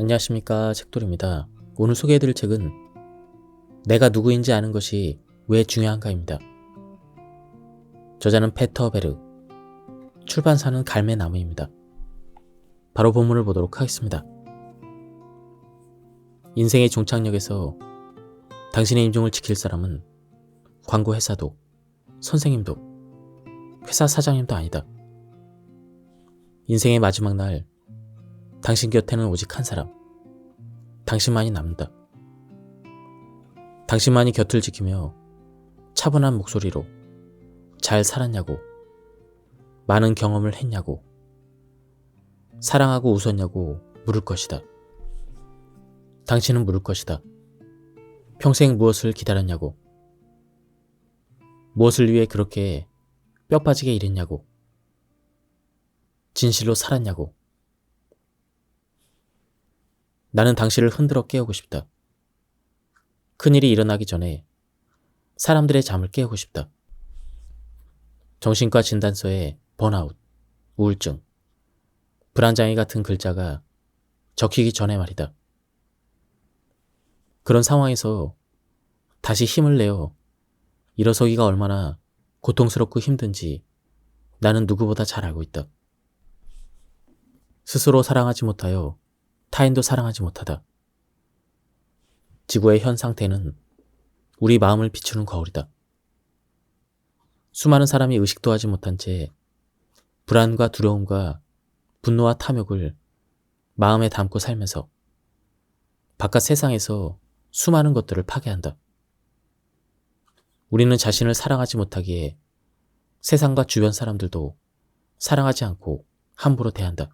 안녕하십니까, 책돌입니다. 오늘 소개해드릴 책은 내가 누구인지 아는 것이 왜 중요한가입니다. 저자는 페터 베르, 출판사는 갈매나무입니다. 바로 본문을 보도록 하겠습니다. 인생의 종착역에서 당신의 임종을 지킬 사람은 광고 회사도, 선생님도, 회사 사장님도 아니다. 인생의 마지막 날 당신 곁에는 오직 한 사람, 당신만이 남는다. 당신만이 곁을 지키며 차분한 목소리로 잘 살았냐고, 많은 경험을 했냐고, 사랑하고 웃었냐고 물을 것이다. 당신은 물을 것이다. 평생 무엇을 기다렸냐고, 무엇을 위해 그렇게 뼈 빠지게 일했냐고, 진실로 살았냐고. 나는 당신을 흔들어 깨우고 싶다. 큰일이 일어나기 전에 사람들의 잠을 깨우고 싶다. 정신과 진단서에 번아웃, 우울증, 불안장애 같은 글자가 적히기 전에 말이다. 그런 상황에서 다시 힘을 내어 일어서기가 얼마나 고통스럽고 힘든지 나는 누구보다 잘 알고 있다. 스스로 사랑하지 못하여 타인도 사랑하지 못하다. 지구의 현 상태는 우리 마음을 비추는 거울이다. 수많은 사람이 의식도 하지 못한 채 불안과 두려움과 분노와 탐욕을 마음에 담고 살면서 바깥 세상에서 수많은 것들을 파괴한다. 우리는 자신을 사랑하지 못하기에 세상과 주변 사람들도 사랑하지 않고 함부로 대한다.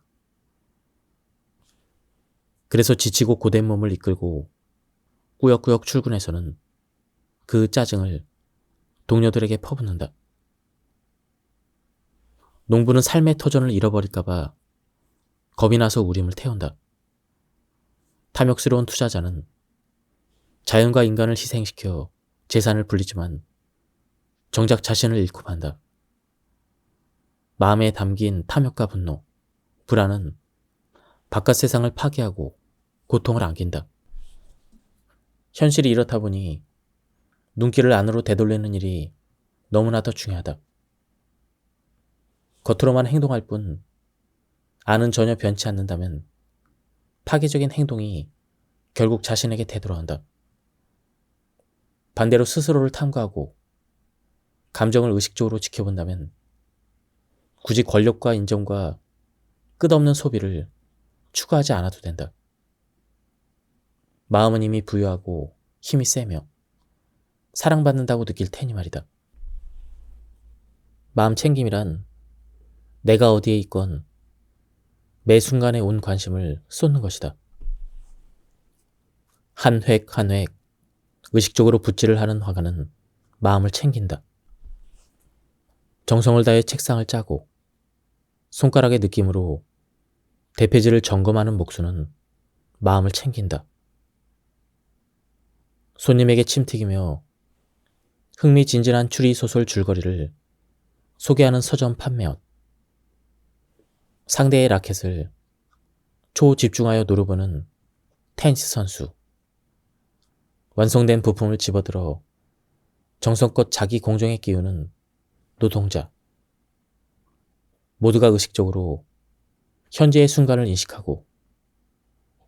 그래서 지치고 고된 몸을 이끌고 꾸역꾸역 출근해서는 그 짜증을 동료들에게 퍼붓는다. 농부는 삶의 터전을 잃어버릴까봐 겁이 나서 우림을 태운다. 탐욕스러운 투자자는 자연과 인간을 희생시켜 재산을 불리지만 정작 자신을 잃고 만다. 마음에 담긴 탐욕과 분노, 불안은 바깥 세상을 파괴하고 고통을 안긴다. 현실이 이렇다 보니 눈길을 안으로 되돌리는 일이 너무나도 중요하다. 겉으로만 행동할 뿐 안은 전혀 변치 않는다면 파괴적인 행동이 결국 자신에게 되돌아온다. 반대로 스스로를 탐구하고 감정을 의식적으로 지켜본다면 굳이 권력과 인정과 끝없는 소비를 추구하지 않아도 된다. 마음은 이미 부유하고 힘이 세며 사랑받는다고 느낄 테니 말이다. 마음 챙김이란 내가 어디에 있건 매 순간에 온 관심을 쏟는 것이다. 한 획 한 획 의식적으로 붓질을 하는 화가는 마음을 챙긴다. 정성을 다해 책상을 짜고 손가락의 느낌으로 대패지를 점검하는 목수는 마음을 챙긴다. 손님에게 침튀기며 흥미진진한 추리소설 줄거리를 소개하는 서점 판매원, 상대의 라켓을 초집중하여 노려보는 테니스 선수, 완성된 부품을 집어들어 정성껏 자기 공정에 끼우는 노동자, 모두가 의식적으로 현재의 순간을 인식하고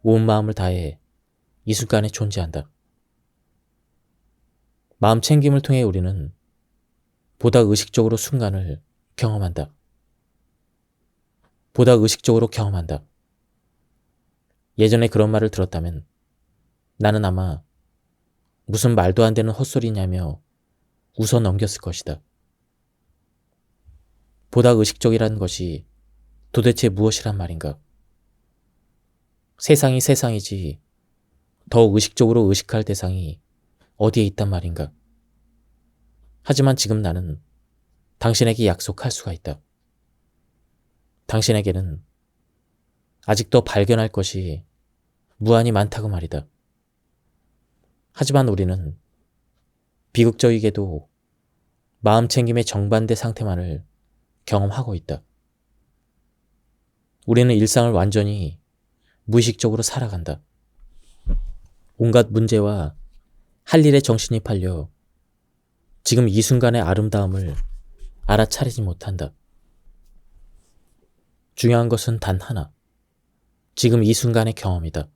온 마음을 다해 이 순간에 존재한다. 마음 챙김을 통해 우리는 보다 의식적으로 순간을 경험한다. 보다 의식적으로 경험한다. 예전에 그런 말을 들었다면 나는 아마 무슨 말도 안 되는 헛소리냐며 웃어 넘겼을 것이다. 보다 의식적이라는 것이 도대체 무엇이란 말인가? 세상이 세상이지 더욱 의식적으로 의식할 대상이 어디에 있단 말인가? 하지만 지금 나는 당신에게 약속할 수가 있다. 당신에게는 아직도 발견할 것이 무한히 많다고 말이다. 하지만 우리는 비극적이게도 마음챙김의 정반대 상태만을 경험하고 있다. 우리는 일상을 완전히 무의식적으로 살아간다. 온갖 문제와 할 일에 정신이 팔려 지금 이 순간의 아름다움을 알아차리지 못한다. 중요한 것은 단 하나. 지금 이 순간의 경험이다.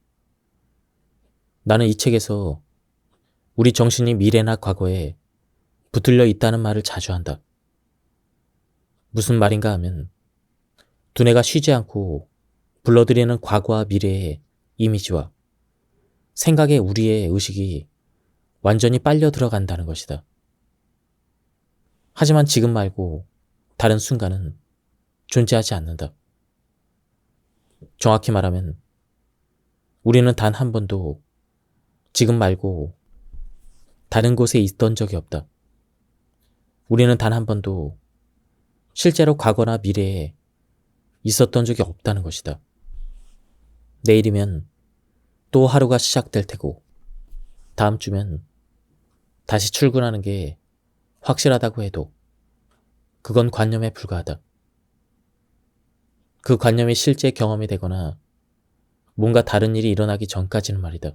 나는 이 책에서 우리 정신이 미래나 과거에 붙들려 있다는 말을 자주 한다. 무슨 말인가 하면 두뇌가 쉬지 않고 불러들이는 과거와 미래의 이미지와 생각에 우리의 의식이 완전히 빨려 들어간다는 것이다. 하지만 지금 말고 다른 순간은 존재하지 않는다. 정확히 말하면 우리는 단 한 번도 지금 말고 다른 곳에 있던 적이 없다. 우리는 단 한 번도 실제로 과거나 미래에 있었던 적이 없다는 것이다. 내일이면 또 하루가 시작될 테고 다음 주면 다시 출근하는 게 확실하다고 해도 그건 관념에 불과하다. 그 관념이 실제 경험이 되거나 뭔가 다른 일이 일어나기 전까지는 말이다.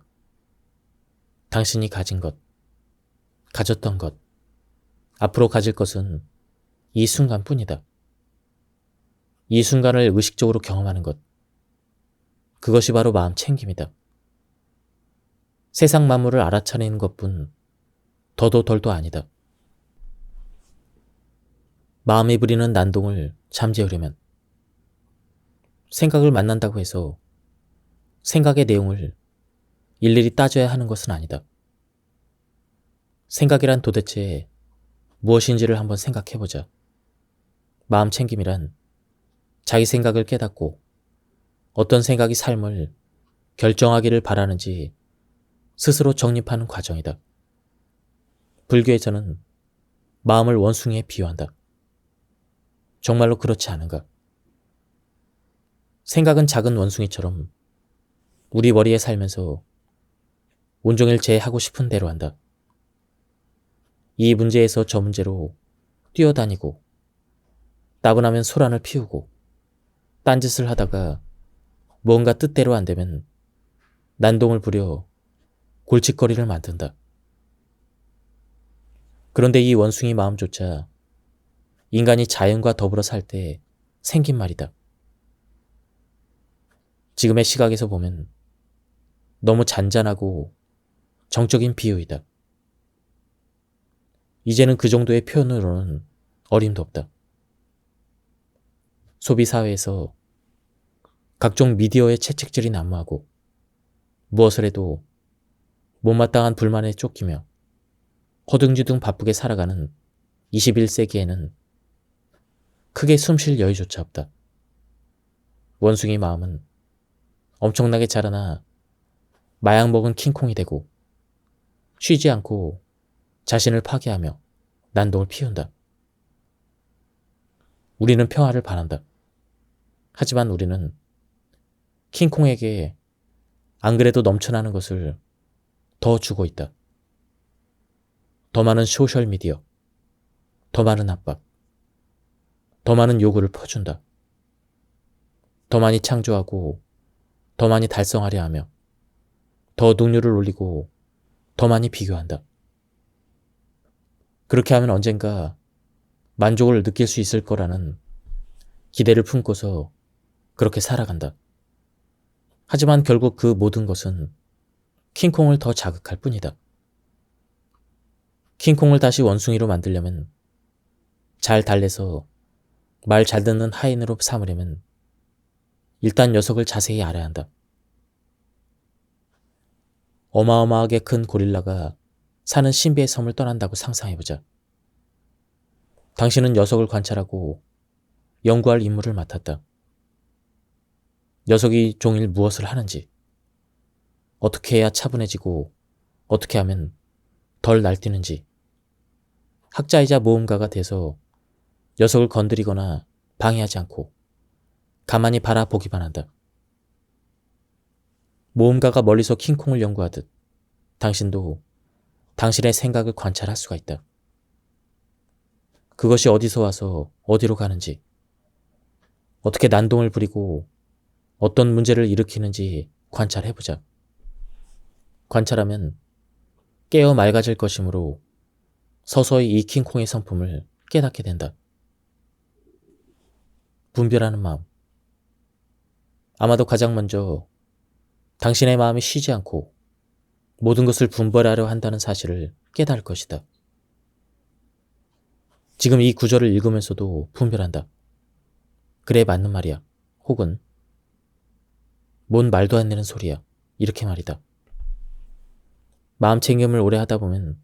당신이 가진 것, 가졌던 것, 앞으로 가질 것은 이 순간뿐이다. 이 순간을 의식적으로 경험하는 것, 그것이 바로 마음 챙김이다. 세상 만물을 알아차리는 것뿐 더도 덜도 아니다. 마음이 부리는 난동을 잠재우려면 생각을 만난다고 해서 생각의 내용을 일일이 따져야 하는 것은 아니다. 생각이란 도대체 무엇인지를 한번 생각해보자. 마음 챙김이란 자기 생각을 깨닫고 어떤 생각이 삶을 결정하기를 바라는지 스스로 정립하는 과정이다. 불교에서는 마음을 원숭이에 비유한다. 정말로 그렇지 않은가? 생각은 작은 원숭이처럼 우리 머리에 살면서 온종일 제 하고 싶은 대로 한다. 이 문제에서 저 문제로 뛰어다니고 따분하면 소란을 피우고 딴짓을 하다가 뭔가 뜻대로 안 되면 난동을 부려 골칫거리를 만든다. 그런데 이 원숭이 마음조차 인간이 자연과 더불어 살 때 생긴 말이다. 지금의 시각에서 보면 너무 잔잔하고 정적인 비유이다. 이제는 그 정도의 표현으로는 어림도 없다. 소비사회에서 각종 미디어의 채찍질이 난무하고 무엇을 해도 못마땅한 불만에 쫓기며 허둥지둥 바쁘게 살아가는 21세기에는 크게 숨쉴 여유조차 없다. 원숭이 마음은 엄청나게 자라나 마약 먹은 킹콩이 되고 쉬지 않고 자신을 파괴하며 난동을 피운다. 우리는 평화를 바란다. 하지만 우리는 킹콩에게 안 그래도 넘쳐나는 것을 더 주고 있다. 더 많은 소셜미디어, 더 많은 압박, 더 많은 요구를 퍼준다. 더 많이 창조하고 더 많이 달성하려 하며 더 능률을 올리고 더 많이 비교한다. 그렇게 하면 언젠가 만족을 느낄 수 있을 거라는 기대를 품고서 그렇게 살아간다. 하지만 결국 그 모든 것은 킹콩을 더 자극할 뿐이다. 킹콩을 다시 원숭이로 만들려면, 잘 달래서 말 잘 듣는 하인으로 삼으려면 일단 녀석을 자세히 알아야 한다. 어마어마하게 큰 고릴라가 사는 신비의 섬을 떠난다고 상상해보자. 당신은 녀석을 관찰하고 연구할 임무를 맡았다. 녀석이 종일 무엇을 하는지, 어떻게 해야 차분해지고 어떻게 하면 덜 날뛰는지, 학자이자 모험가가 돼서 녀석을 건드리거나 방해하지 않고 가만히 바라보기만 한다. 모험가가 멀리서 킹콩을 연구하듯 당신도 당신의 생각을 관찰할 수가 있다. 그것이 어디서 와서 어디로 가는지, 어떻게 난동을 부리고 어떤 문제를 일으키는지 관찰해보자. 관찰하면 깨어 맑아질 것이므로 서서히 이 킹콩의 성품을 깨닫게 된다. 분별하는 마음. 아마도 가장 먼저 당신의 마음이 쉬지 않고 모든 것을 분별하려 한다는 사실을 깨달을 것이다. 지금 이 구절을 읽으면서도 분별한다. 그래, 맞는 말이야. 혹은 뭔 말도 안 되는 소리야. 이렇게 말이다. 마음 챙김을 오래 하다 보면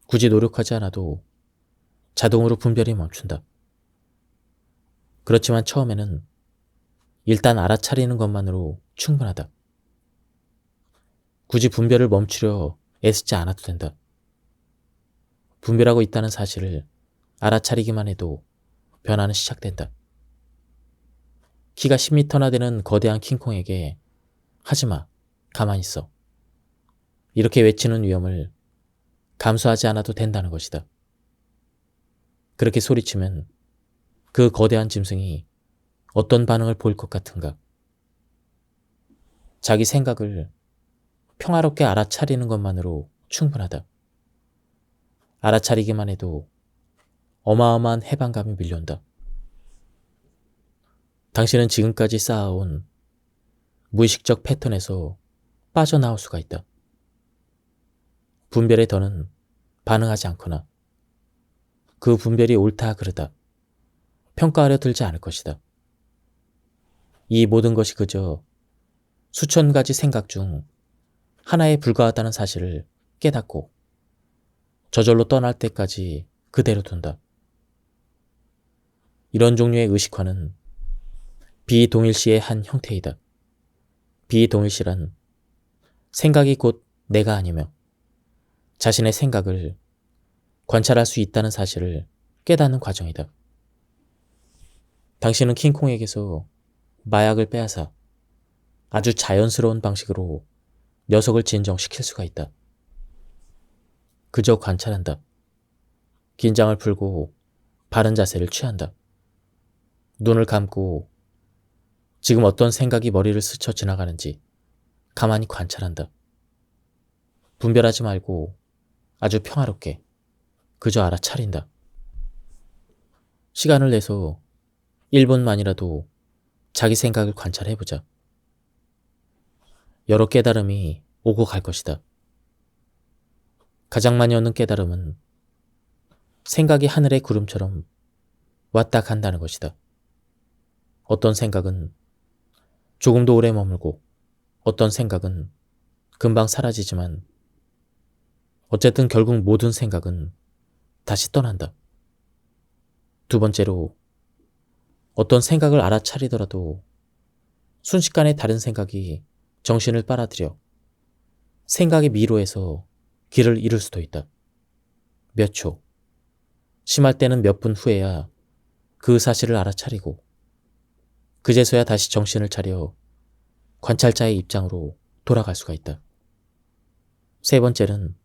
굳이 노력하지 않아도 자동으로 분별이 멈춘다. 그렇지만 처음에는 일단 알아차리는 것만으로 충분하다. 굳이 분별을 멈추려 애쓰지 않아도 된다. 분별하고 있다는 사실을 알아차리기만 해도 변화는 시작된다. 키가 10m나 되는 거대한 킹콩에게 하지마, 가만히 있어. 이렇게 외치는 위험을 감수하지 않아도 된다는 것이다. 그렇게 소리치면 그 거대한 짐승이 어떤 반응을 보일 것 같은가? 자기 생각을 평화롭게 알아차리는 것만으로 충분하다. 알아차리기만 해도 어마어마한 해방감이 밀려온다. 당신은 지금까지 쌓아온 무의식적 패턴에서 빠져나올 수가 있다. 분별에 더는 반응하지 않거나 그 분별이 옳다 그르다 평가하려 들지 않을 것이다. 이 모든 것이 그저 수천 가지 생각 중 하나에 불과하다는 사실을 깨닫고 저절로 떠날 때까지 그대로 둔다. 이런 종류의 의식화는 비동일시의 한 형태이다. 비동일시란 생각이 곧 내가 아니며 자신의 생각을 관찰할 수 있다는 사실을 깨닫는 과정이다. 당신은 킹콩에게서 마약을 빼앗아 아주 자연스러운 방식으로 녀석을 진정시킬 수가 있다. 그저 관찰한다. 긴장을 풀고 바른 자세를 취한다. 눈을 감고 지금 어떤 생각이 머리를 스쳐 지나가는지 가만히 관찰한다. 분별하지 말고 아주 평화롭게 그저 알아차린다. 시간을 내서 1분만이라도 자기 생각을 관찰해보자. 여러 깨달음이 오고 갈 것이다. 가장 많이 얻는 깨달음은 생각이 하늘의 구름처럼 왔다 간다는 것이다. 어떤 생각은 조금도 오래 머물고 어떤 생각은 금방 사라지지만 어쨌든 결국 모든 생각은 다시 떠난다. 두 번째로 어떤 생각을 알아차리더라도 순식간에 다른 생각이 정신을 빨아들여 생각의 미로에서 길을 잃을 수도 있다. 몇 초, 심할 때는 몇 분 후에야 그 사실을 알아차리고 그제서야 다시 정신을 차려 관찰자의 입장으로 돌아갈 수가 있다. 세 번째는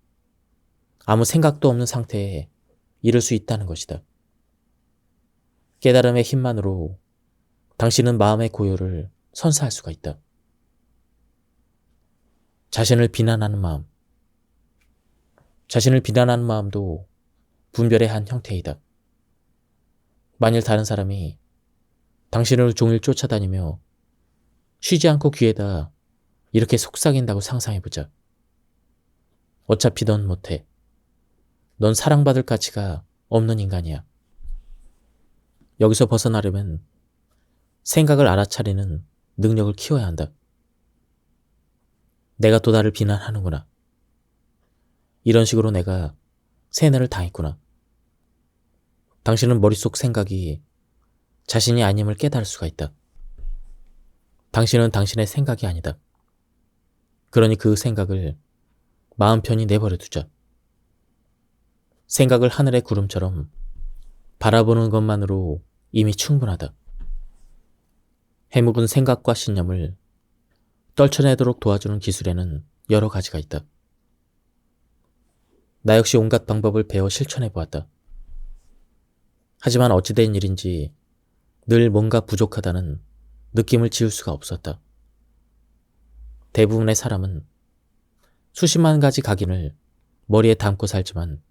아무 생각도 없는 상태에 이를 수 있다는 것이다. 깨달음의 힘만으로 당신은 마음의 고요를 선사할 수가 있다. 자신을 비난하는 마음. 자신을 비난하는 마음도 분별의 한 형태이다. 만일 다른 사람이 당신을 종일 쫓아다니며 쉬지 않고 귀에다 이렇게 속삭인다고 상상해보자. 어차피 넌 못해. 넌 사랑받을 가치가 없는 인간이야. 여기서 벗어나려면 생각을 알아차리는 능력을 키워야 한다. 내가 또 나를 비난하는구나. 이런 식으로 내가 세뇌를 당했구나. 당신은 머릿속 생각이 자신이 아님을 깨달을 수가 있다. 당신은 당신의 생각이 아니다. 그러니 그 생각을 마음 편히 내버려 두자. 생각을 하늘의 구름처럼 바라보는 것만으로 이미 충분하다. 해묵은 생각과 신념을 떨쳐내도록 도와주는 기술에는 여러 가지가 있다. 나 역시 온갖 방법을 배워 실천해 보았다. 하지만 어찌된 일인지 늘 뭔가 부족하다는 느낌을 지울 수가 없었다. 대부분의 사람은 수십만 가지 각인을 머리에 담고 살지만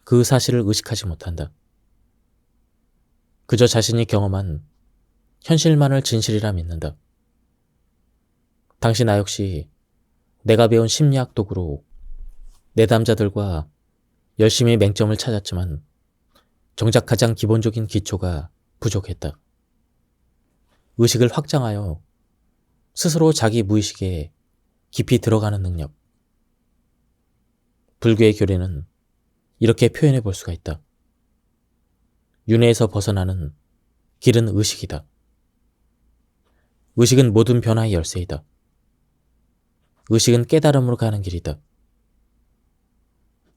그 사실을 의식하지 못한다. 그저 자신이 경험한 현실만을 진실이라 믿는다. 당시 나 역시 내가 배운 심리학 도구로 내담자들과 열심히 맹점을 찾았지만 정작 가장 기본적인 기초가 부족했다. 의식을 확장하여 스스로 자기 무의식에 깊이 들어가는 능력. 불교의 교리는 이렇게 표현해 볼 수가 있다. 윤회에서 벗어나는 길은 의식이다. 의식은 모든 변화의 열쇠이다. 의식은 깨달음으로 가는 길이다.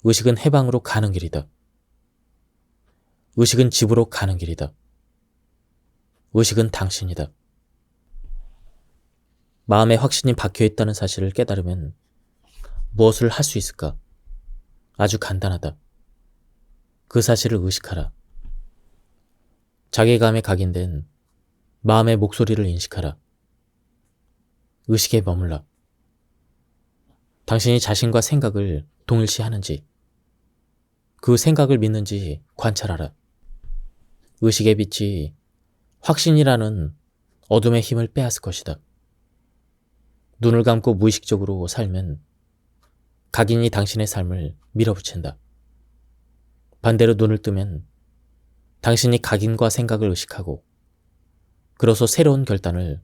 의식은 해방으로 가는 길이다. 의식은 집으로 가는 길이다. 의식은 당신이다. 마음에 확신이 박혀있다는 사실을 깨달으면 무엇을 할 수 있을까? 아주 간단하다. 그 사실을 의식하라. 자괴감에 각인된 마음의 목소리를 인식하라. 의식에 머물라. 당신이 자신과 생각을 동일시하는지, 그 생각을 믿는지 관찰하라. 의식의 빛이 확신이라는 어둠의 힘을 빼앗을 것이다. 눈을 감고 무의식적으로 살면 각인이 당신의 삶을 밀어붙인다. 반대로 눈을 뜨면 당신이 각인과 생각을 의식하고 그로써 새로운 결단을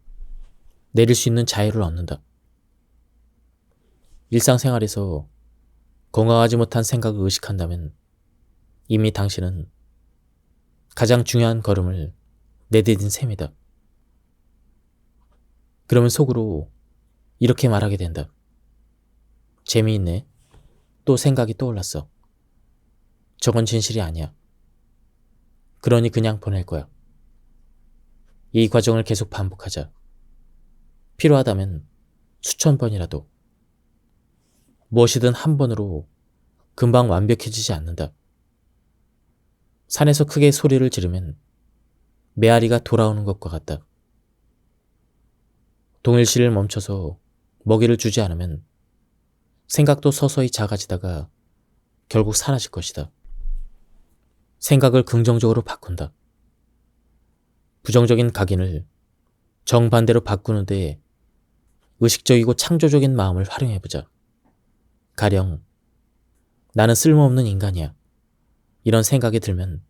내릴 수 있는 자유를 얻는다. 일상생활에서 건강하지 못한 생각을 의식한다면 이미 당신은 가장 중요한 걸음을 내디딘 셈이다. 그러면 속으로 이렇게 말하게 된다. 재미있네. 또 생각이 떠올랐어. 저건 진실이 아니야. 그러니 그냥 보낼 거야. 이 과정을 계속 반복하자. 필요하다면 수천 번이라도. 무엇이든 한 번으로 금방 완벽해지지 않는다. 산에서 크게 소리를 지르면 메아리가 돌아오는 것과 같다. 동일시를 멈춰서 먹이를 주지 않으면 생각도 서서히 작아지다가 결국 사라질 것이다. 생각을 긍정적으로 바꾼다. 부정적인 각인을 정반대로 바꾸는데 의식적이고 창조적인 마음을 활용해보자. 가령 나는 쓸모없는 인간이야. 이런 생각이 들면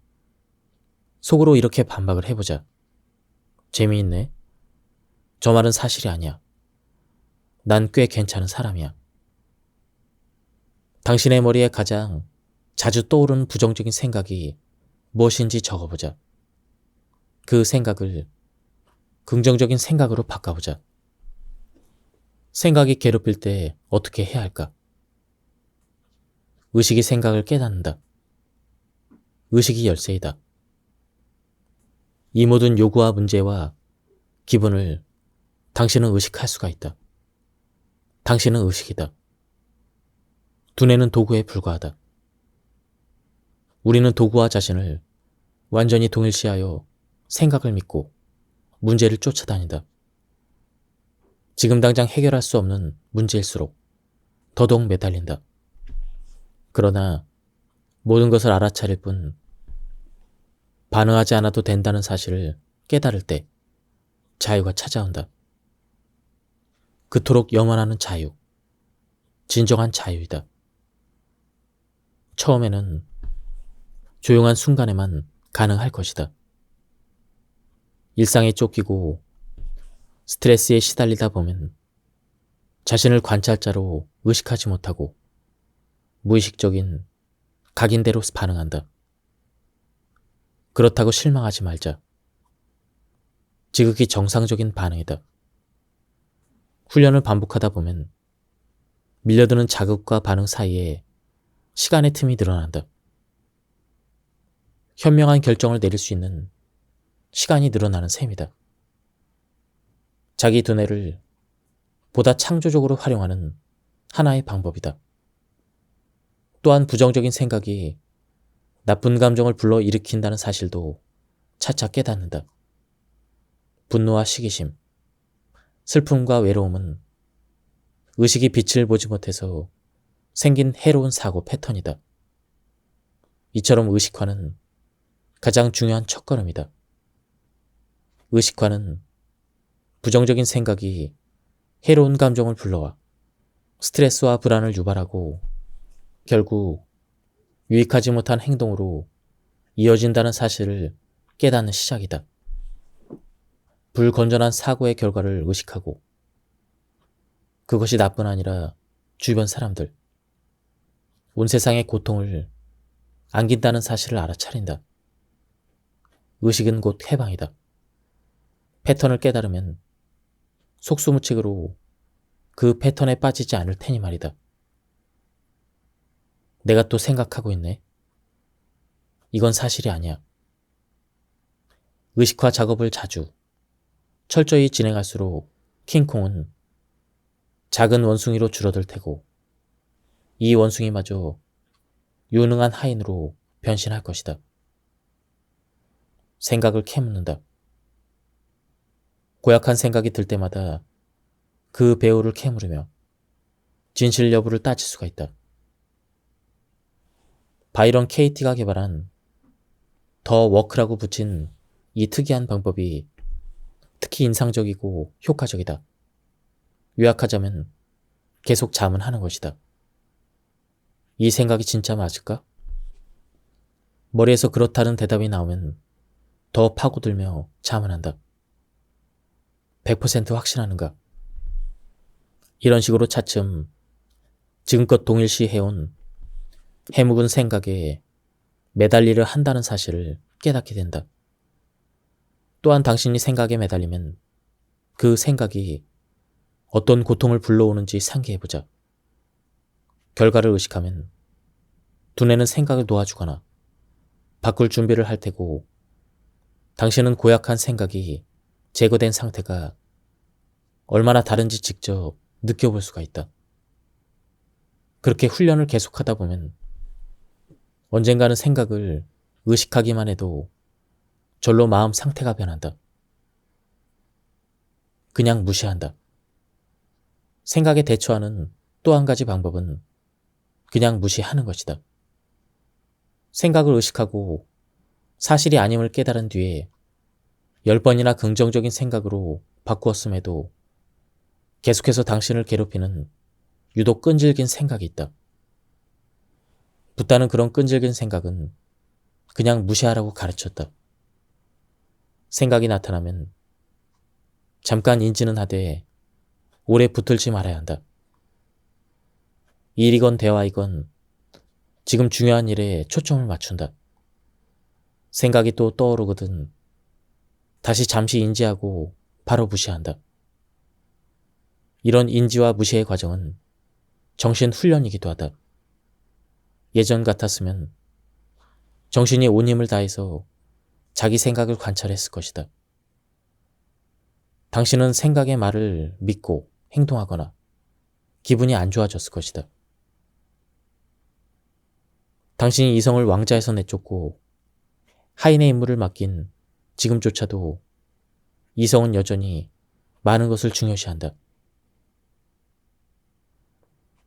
속으로 이렇게 반박을 해보자. 재미있네. 저 말은 사실이 아니야. 난 꽤 괜찮은 사람이야. 당신의 머리에 가장 자주 떠오르는 부정적인 생각이 무엇인지 적어보자. 그 생각을 긍정적인 생각으로 바꿔보자. 생각이 괴롭힐 때 어떻게 해야 할까? 의식이 생각을 깨닫는다. 의식이 열쇠이다. 이 모든 요구와 문제와 기분을 당신은 의식할 수가 있다. 당신은 의식이다. 두뇌는 도구에 불과하다. 우리는 도구와 자신을 완전히 동일시하여 생각을 믿고 문제를 쫓아다닌다. 지금 당장 해결할 수 없는 문제일수록 더더욱 매달린다. 그러나 모든 것을 알아차릴 뿐 반응하지 않아도 된다는 사실을 깨달을 때 자유가 찾아온다. 그토록 영원하는 자유, 진정한 자유이다. 처음에는 조용한 순간에만 가능할 것이다. 일상에 쫓기고 스트레스에 시달리다 보면 자신을 관찰자로 의식하지 못하고 무의식적인 각인대로 반응한다. 그렇다고 실망하지 말자. 지극히 정상적인 반응이다. 훈련을 반복하다 보면 밀려드는 자극과 반응 사이에 시간의 틈이 늘어난다. 현명한 결정을 내릴 수 있는 시간이 늘어나는 셈이다. 자기 두뇌를 보다 창조적으로 활용하는 하나의 방법이다. 또한 부정적인 생각이 나쁜 감정을 불러일으킨다는 사실도 차차 깨닫는다. 분노와 시기심, 슬픔과 외로움은 의식이 빛을 보지 못해서 생긴 해로운 사고 패턴이다. 이처럼 의식화는 가장 중요한 첫걸음이다. 의식화는 부정적인 생각이 해로운 감정을 불러와 스트레스와 불안을 유발하고 결국 유익하지 못한 행동으로 이어진다는 사실을 깨닫는 시작이다. 불건전한 사고의 결과를 의식하고 그것이 나뿐 아니라 주변 사람들, 온 세상의 고통을 안긴다는 사실을 알아차린다. 의식은 곧 해방이다. 패턴을 깨달으면 속수무책으로 그 패턴에 빠지지 않을 테니 말이다. 내가 또 생각하고 있네. 이건 사실이 아니야. 의식화 작업을 자주, 철저히 진행할수록 킹콩은 작은 원숭이로 줄어들 테고 이 원숭이마저 유능한 하인으로 변신할 것이다. 생각을 캐묻는다. 고약한 생각이 들 때마다 그 배후를 캐물으며 진실 여부를 따질 수가 있다. 바이런 케이티가 개발한 더 워크라고 붙인 이 특이한 방법이 특히 인상적이고 효과적이다. 요약하자면 계속 자문하는 것이다. 이 생각이 진짜 맞을까? 머리에서 그렇다는 대답이 나오면 더 파고들며 자문한다. 100% 확신하는가? 이런 식으로 차츰 지금껏 동일시 해온 해묵은 생각에 매달리려 한다는 사실을 깨닫게 된다. 또한 당신이 생각에 매달리면 그 생각이 어떤 고통을 불러오는지 상기해보자. 결과를 의식하면 두뇌는 생각을 놓아주거나 바꿀 준비를 할 테고 당신은 고약한 생각이 제거된 상태가 얼마나 다른지 직접 느껴볼 수가 있다. 그렇게 훈련을 계속하다 보면 언젠가는 생각을 의식하기만 해도 절로 마음 상태가 변한다. 그냥 무시한다. 생각에 대처하는 또 한 가지 방법은 그냥 무시하는 것이다. 생각을 의식하고 사실이 아님을 깨달은 뒤에 10번이나 긍정적인 생각으로 바꾸었음에도 계속해서 당신을 괴롭히는 유독 끈질긴 생각이 있다. 붓다는 그런 끈질긴 생각은 그냥 무시하라고 가르쳤다. 생각이 나타나면 잠깐 인지는 하되 오래 붙들지 말아야 한다. 일이건 대화이건 지금 중요한 일에 초점을 맞춘다. 생각이 또 떠오르거든 다시 잠시 인지하고 바로 무시한다. 이런 인지와 무시의 과정은 정신 훈련이기도 하다. 예전 같았으면 정신이 온 힘을 다해서 자기 생각을 관찰했을 것이다. 당신은 생각의 말을 믿고 행동하거나 기분이 안 좋아졌을 것이다. 당신이 이성을 왕좌에서 내쫓고 하인의 임무를 맡긴 지금조차도 이성은 여전히 많은 것을 중요시한다.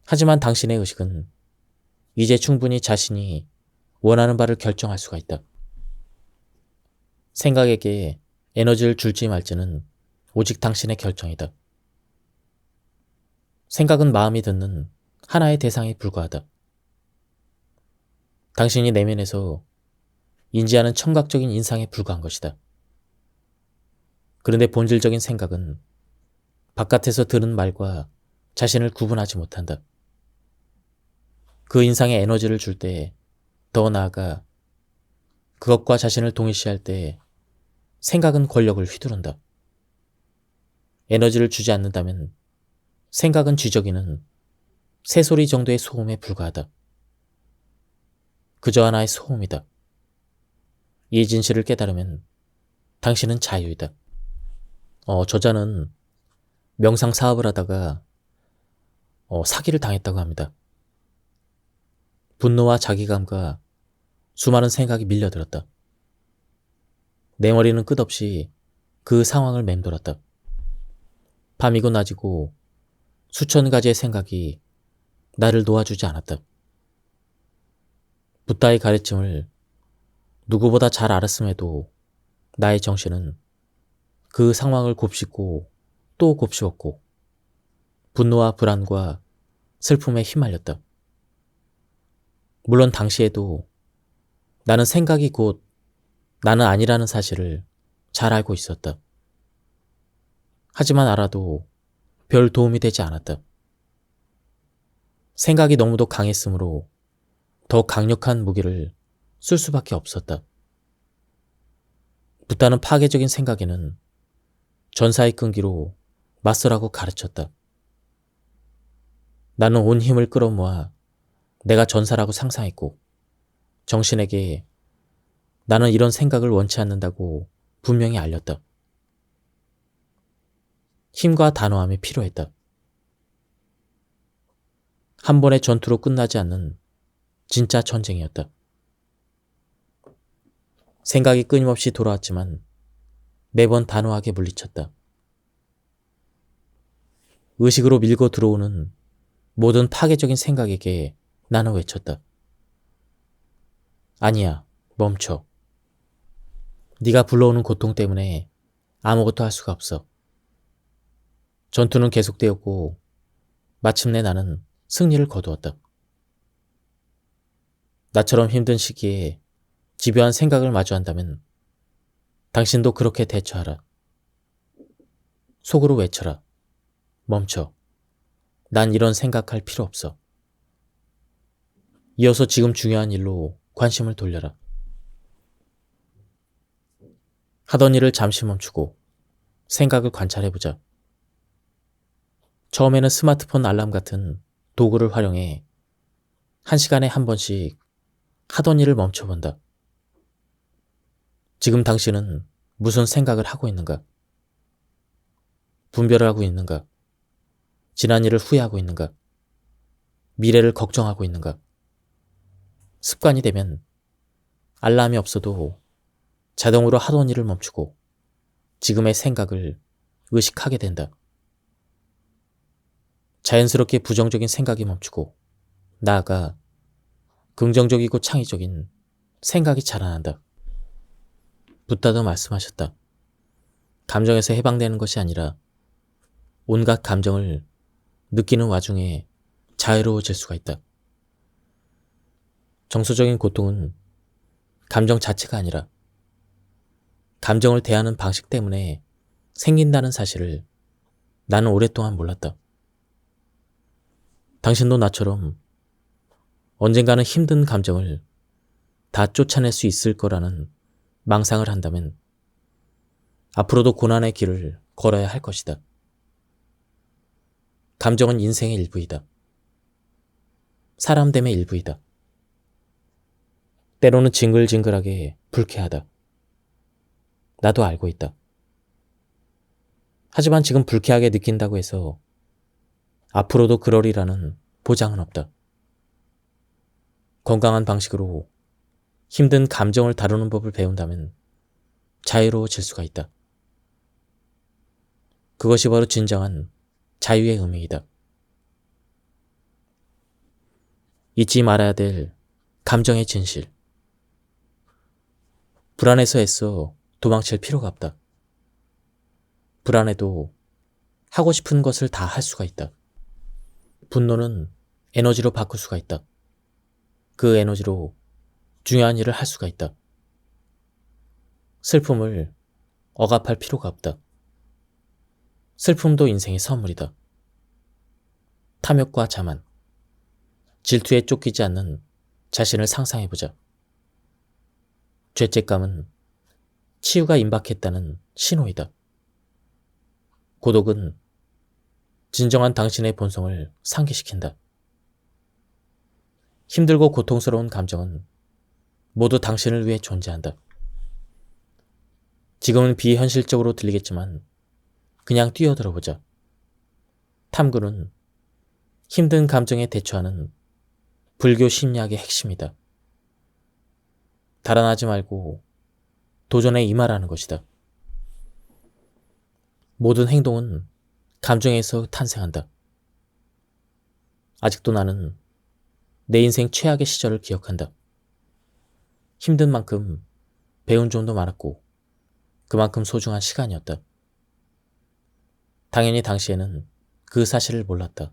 하지만 당신의 의식은 이제 충분히 자신이 원하는 바를 결정할 수가 있다. 생각에게 에너지를 줄지 말지는 오직 당신의 결정이다. 생각은 마음이 듣는 하나의 대상에 불과하다. 당신이 내면에서 인지하는 청각적인 인상에 불과한 것이다. 그런데 본질적인 생각은 바깥에서 들은 말과 자신을 구분하지 못한다. 그 인상에 에너지를 줄 때, 더 나아가 그것과 자신을 동일시할 때 생각은 권력을 휘두른다. 에너지를 주지 않는다면 생각은 쥐저기는 새소리 정도의 소음에 불과하다. 그저 하나의 소음이다. 이 진실을 깨달으면 당신은 자유이다. 저자는 명상 사업을 하다가 사기를 당했다고 합니다. 분노와 자기감과 수많은 생각이 밀려들었다. 내 머리는 끝없이 그 상황을 맴돌았다. 밤이고 낮이고 수천 가지의 생각이 나를 놓아주지 않았다. 붓다의 가르침을 누구보다 잘 알았음에도 나의 정신은 그 상황을 곱씹고 또 곱씹었고 분노와 불안과 슬픔에 휘말렸다. 물론 당시에도 나는 생각이 곧 나는 아니라는 사실을 잘 알고 있었다. 하지만 알아도 별 도움이 되지 않았다. 생각이 너무도 강했으므로 더 강력한 무기를 쓸 수밖에 없었다. 붓다는 파괴적인 생각에는 전사의 끈기로 맞서라고 가르쳤다. 나는 온 힘을 끌어모아 내가 전사라고 상상했고 정신에게 나는 이런 생각을 원치 않는다고 분명히 알렸다. 힘과 단호함이 필요했다. 한 번의 전투로 끝나지 않는 진짜 전쟁이었다. 생각이 끊임없이 돌아왔지만 매번 단호하게 물리쳤다. 의식으로 밀고 들어오는 모든 파괴적인 생각에게 나는 외쳤다. 아니야, 멈춰. 네가 불러오는 고통 때문에 아무것도 할 수가 없어. 전투는 계속되었고 마침내 나는 승리를 거두었다. 나처럼 힘든 시기에 집요한 생각을 마주한다면 당신도 그렇게 대처하라. 속으로 외쳐라. 멈춰. 난 이런 생각할 필요 없어. 이어서 지금 중요한 일로 관심을 돌려라. 하던 일을 잠시 멈추고 생각을 관찰해보자. 처음에는 스마트폰 알람 같은 도구를 활용해 1시간에 한 번씩 하던 일을 멈춰본다. 지금 당신은 무슨 생각을 하고 있는가? 분별을 하고 있는가? 지난 일을 후회하고 있는가? 미래를 걱정하고 있는가? 습관이 되면 알람이 없어도 자동으로 하던 일을 멈추고 지금의 생각을 의식하게 된다. 자연스럽게 부정적인 생각이 멈추고 나아가 긍정적이고 창의적인 생각이 자라난다. 붓다도 말씀하셨다. 감정에서 해방되는 것이 아니라 온갖 감정을 느끼는 와중에 자유로워질 수가 있다. 정서적인 고통은 감정 자체가 아니라 감정을 대하는 방식 때문에 생긴다는 사실을 나는 오랫동안 몰랐다. 당신도 나처럼 언젠가는 힘든 감정을 다 쫓아낼 수 있을 거라는 망상을 한다면 앞으로도 고난의 길을 걸어야 할 것이다. 감정은 인생의 일부이다. 사람됨의 일부이다. 때로는 징글징글하게 불쾌하다. 나도 알고 있다. 하지만 지금 불쾌하게 느낀다고 해서 앞으로도 그러리라는 보장은 없다. 건강한 방식으로 힘든 감정을 다루는 법을 배운다면 자유로워질 수가 있다. 그것이 바로 진정한 자유의 의미이다. 잊지 말아야 될 감정의 진실. 불안해서 애써 도망칠 필요가 없다. 불안해도 하고 싶은 것을 다 할 수가 있다. 분노는 에너지로 바꿀 수가 있다. 그 에너지로 중요한 일을 할 수가 있다. 슬픔을 억압할 필요가 없다. 슬픔도 인생의 선물이다. 탐욕과 자만, 질투에 쫓기지 않는 자신을 상상해보자. 죄책감은 치유가 임박했다는 신호이다. 고독은 진정한 당신의 본성을 상기시킨다. 힘들고 고통스러운 감정은 모두 당신을 위해 존재한다. 지금은 비현실적으로 들리겠지만 그냥 뛰어들어보자. 탐구는 힘든 감정에 대처하는 불교 심리학의 핵심이다. 달아나지 말고 도전에 임하라는 것이다. 모든 행동은 감정에서 탄생한다. 아직도 나는 내 인생 최악의 시절을 기억한다. 힘든 만큼 배운 점도 많았고 그만큼 소중한 시간이었다. 당연히 당시에는 그 사실을 몰랐다.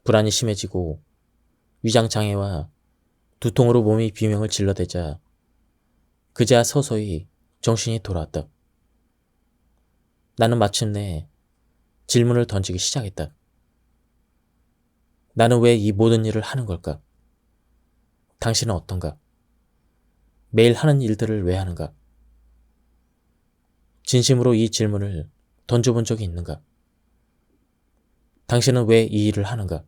불안이 심해지고 위장장애와 두통으로 몸이 비명을 질러대자 그제야 서서히 정신이 돌아왔다. 나는 마침내 질문을 던지기 시작했다. 나는 왜 이 모든 일을 하는 걸까? 당신은 어떤가? 매일 하는 일들을 왜 하는가? 진심으로 이 질문을 던져본 적이 있는가? 당신은 왜 이 일을 하는가?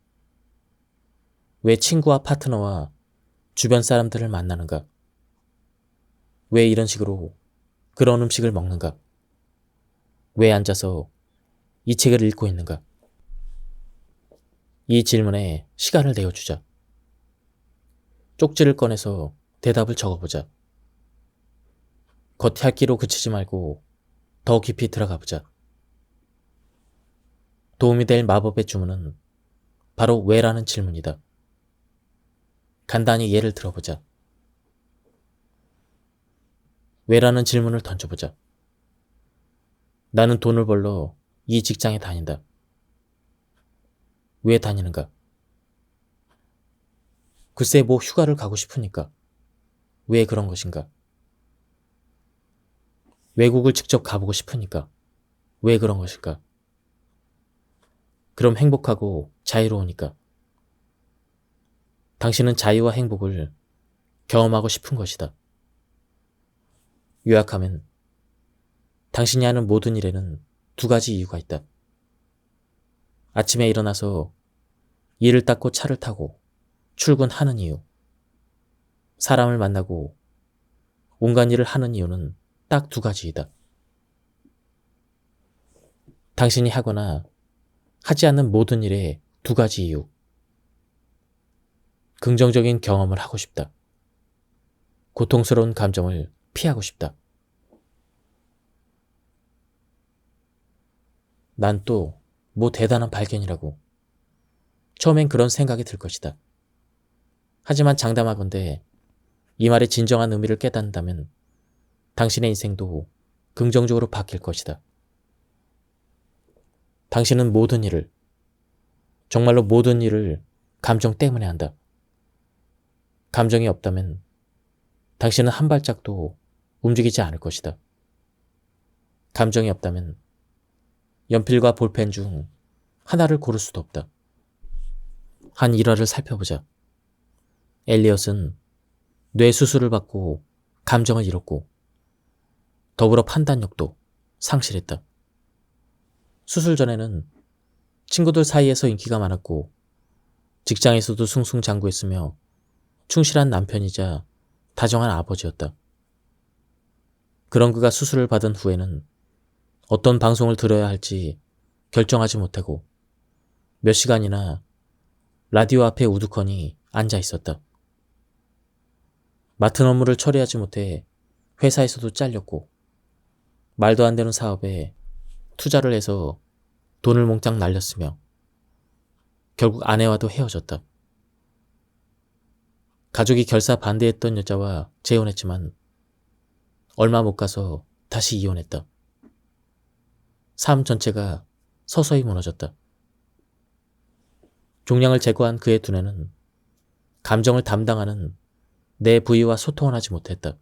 왜 친구와 파트너와 주변 사람들을 만나는가? 왜 이런 식으로 그런 음식을 먹는가? 왜 앉아서 이 책을 읽고 있는가? 이 질문에 시간을 내어주자. 쪽지를 꺼내서 대답을 적어보자. 겉핥기로 그치지 말고 더 깊이 들어가 보자. 도움이 될 마법의 주문은 바로 왜라는 질문이다. 간단히 예를 들어보자. 왜라는 질문을 던져보자. 나는 돈을 벌러 이 직장에 다닌다. 왜 다니는가? 글쎄 뭐 휴가를 가고 싶으니까. 왜 그런 것인가? 외국을 직접 가보고 싶으니까. 왜 그런 것일까? 그럼 행복하고 자유로우니까. 당신은 자유와 행복을 경험하고 싶은 것이다. 요약하면 당신이 하는 모든 일에는 두 가지 이유가 있다. 아침에 일어나서 이를 닦고 차를 타고 출근하는 이유. 사람을 만나고 온갖 일을 하는 이유는 딱 두 가지이다. 당신이 하거나 하지 않는 모든 일에 두 가지 이유. 긍정적인 경험을 하고 싶다. 고통스러운 감정을 피하고 싶다. 난 또 뭐 대단한 발견이라고. 처음엔 그런 생각이 들 것이다. 하지만 장담하건대 이 말의 진정한 의미를 깨닫는다면 당신의 인생도 긍정적으로 바뀔 것이다. 당신은 모든 일을, 정말로 모든 일을 감정 때문에 한다. 감정이 없다면 당신은 한 발짝도 움직이지 않을 것이다. 감정이 없다면 연필과 볼펜 중 하나를 고를 수도 없다. 한 일화를 살펴보자. 엘리엇은 뇌 수술을 받고 감정을 잃었고 더불어 판단력도 상실했다. 수술 전에는 친구들 사이에서 인기가 많았고 직장에서도 승승장구했으며 충실한 남편이자 다정한 아버지였다. 그런 그가 수술을 받은 후에는 어떤 방송을 들어야 할지 결정하지 못하고 몇 시간이나 라디오 앞에 우두커니 앉아 있었다. 맡은 업무를 처리하지 못해 회사에서도 잘렸고 말도 안 되는 사업에 투자를 해서 돈을 몽땅 날렸으며 결국 아내와도 헤어졌다. 가족이 결사 반대했던 여자와 재혼했지만 얼마 못 가서 다시 이혼했다. 삶 전체가 서서히 무너졌다. 종량을 제거한 그의 두뇌는 감정을 담당하는 내 부위와 소통을 하지 못했다.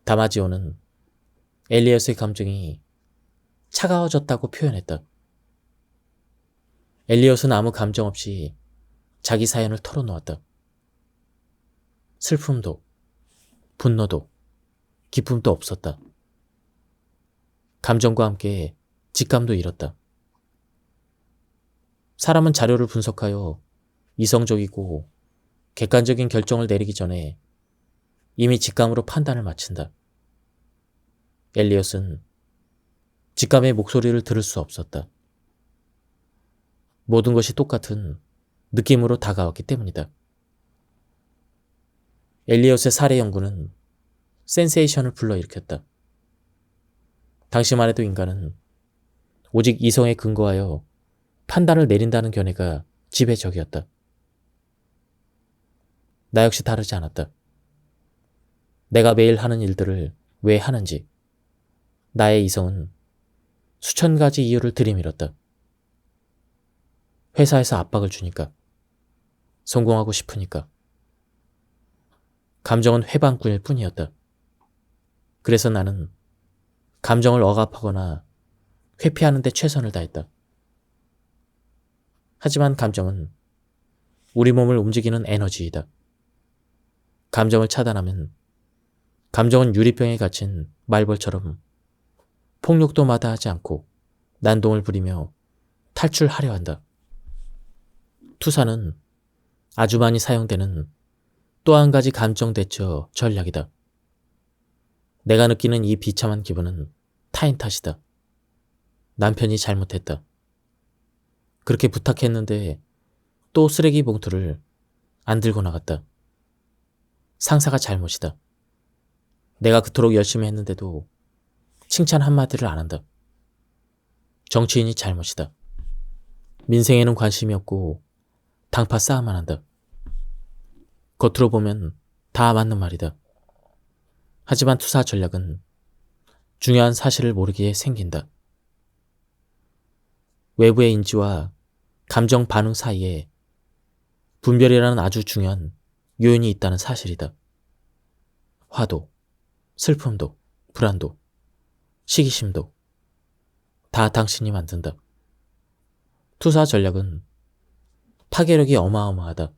다마지오는 엘리엇의 감정이 차가워졌다고 표현했다. 엘리엇은 아무 감정 없이 자기 사연을 털어놓았다. 슬픔도, 분노도, 기쁨도 없었다. 감정과 함께 직감도 잃었다. 사람은 자료를 분석하여 이성적이고 객관적인 결정을 내리기 전에 이미 직감으로 판단을 마친다. 엘리엇은 직감의 목소리를 들을 수 없었다. 모든 것이 똑같은 느낌으로 다가왔기 때문이다. 엘리엇의 살해 연구는 센세이션을 불러일으켰다. 당시만 해도 인간은 오직 이성에 근거하여 판단을 내린다는 견해가 지배적이었다. 나 역시 다르지 않았다. 내가 매일 하는 일들을 왜 하는지 나의 이성은 수천 가지 이유를 들이밀었다. 회사에서 압박을 주니까, 성공하고 싶으니까. 감정은 회방꾼일 뿐이었다. 그래서 나는 감정을 억압하거나 회피하는 데 최선을 다했다. 하지만 감정은 우리 몸을 움직이는 에너지이다. 감정을 차단하면 감정은 유리병에 갇힌 말벌처럼 폭력도 마다하지 않고 난동을 부리며 탈출하려 한다. 투사는 아주 많이 사용되는 또 한 가지 감정 대처 전략이다. 내가 느끼는 이 비참한 기분은 타인 탓이다. 남편이 잘못했다. 그렇게 부탁했는데 또 쓰레기 봉투를 안 들고 나갔다. 상사가 잘못이다. 내가 그토록 열심히 했는데도 칭찬 한마디를 안 한다. 정치인이 잘못이다. 민생에는 관심이 없고 당파 싸움만 한다. 겉으로 보면 다 맞는 말이다. 하지만 투사 전략은 중요한 사실을 모르게 생긴다. 외부의 인지와 감정 반응 사이에 분별이라는 아주 중요한 요인이 있다는 사실이다. 화도, 슬픔도, 불안도, 시기심도 다 당신이 만든다. 투사 전략은 파괴력이 어마어마하다.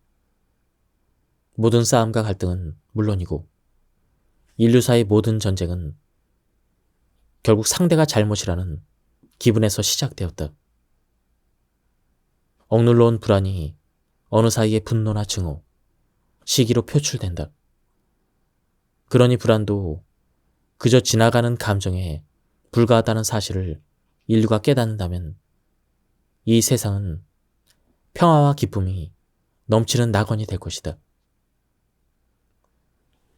모든 싸움과 갈등은 물론이고 인류사의 모든 전쟁은 결국 상대가 잘못이라는 기분에서 시작되었다. 억눌러 온 불안이 어느 사이에 분노나 증오, 시기로 표출된다. 그러니 불안도 그저 지나가는 감정에 불과하다는 사실을 인류가 깨닫는다면 이 세상은 평화와 기쁨이 넘치는 낙원이 될 것이다.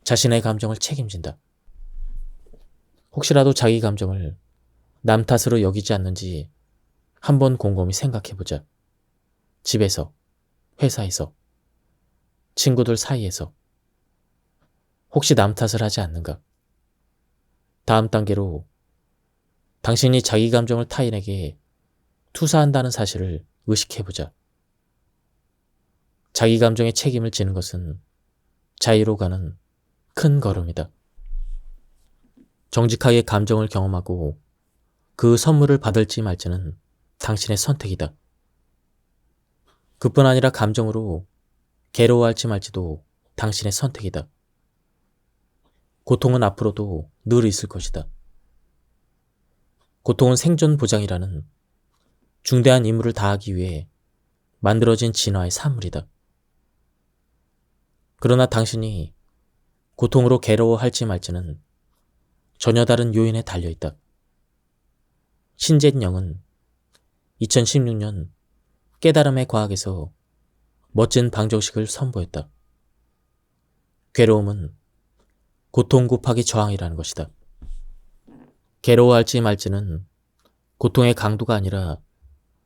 자신의 감정을 책임진다. 혹시라도 자기 감정을 남 탓으로 여기지 않는지 한번 곰곰이 생각해보자. 집에서, 회사에서, 친구들 사이에서 혹시 남 탓을 하지 않는가? 다음 단계로 당신이 자기 감정을 타인에게 투사한다는 사실을 의식해보자. 자기 감정에 책임을 지는 것은 자유로 가는 큰 걸음이다. 정직하게 감정을 경험하고 그 선물을 받을지 말지는 당신의 선택이다. 그뿐 아니라 감정으로 괴로워할지 말지도 당신의 선택이다. 고통은 앞으로도 늘 있을 것이다. 고통은 생존 보장이라는 중대한 임무를 다하기 위해 만들어진 진화의 산물이다. 그러나 당신이 고통으로 괴로워할지 말지는 전혀 다른 요인에 달려있다. 신젯 영은 2016년 깨달음의 과학에서 멋진 방정식을 선보였다. 괴로움은 고통 곱하기 저항이라는 것이다. 괴로워할지 말지는 고통의 강도가 아니라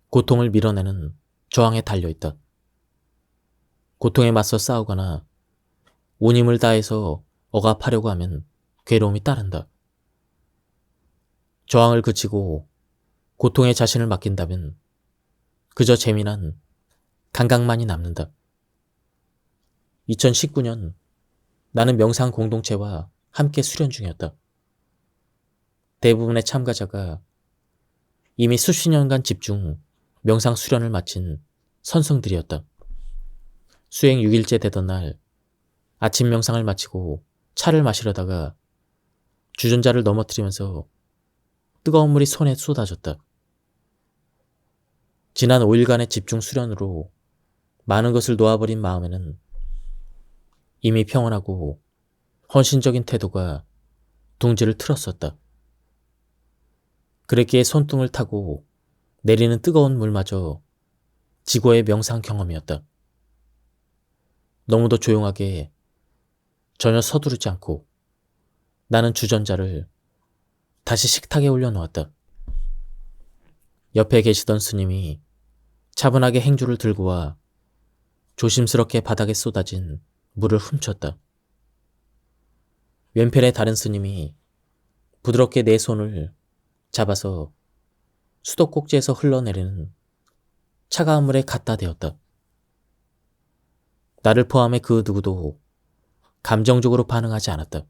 고통을 밀어내는 저항에 달려있다. 고통에 맞서 싸우거나 온 힘을 다해서 억압하려고 하면 괴로움이 따른다. 저항을 그치고 고통에 자신을 맡긴다면 그저 재미난 감각만이 남는다. 2019년 나는 명상 공동체와 함께 수련 중이었다. 대부분의 참가자가 이미 수십 년간 집중 명상 수련을 마친 선생들이었다. 수행 6일째 되던 날 아침 명상을 마치고 차를 마시려다가 주전자를 넘어뜨리면서 뜨거운 물이 손에 쏟아졌다. 지난 5일간의 집중 수련으로 많은 것을 놓아버린 마음에는 이미 평온하고 헌신적인 태도가 둥지를 틀었었다. 그랬기에 손등을 타고 내리는 뜨거운 물마저 지고의 명상 경험이었다. 너무도 조용하게 전혀 서두르지 않고 나는 주전자를 다시 식탁에 올려놓았다. 옆에 계시던 스님이 차분하게 행주를 들고 와 조심스럽게 바닥에 쏟아진 물을 훔쳤다. 왼편의 다른 스님이 부드럽게 내 손을 잡아서 수도꼭지에서 흘러내리는 차가운 물에 갖다 대었다. 나를 포함해 그 누구도 감정적으로 반응하지 않았다.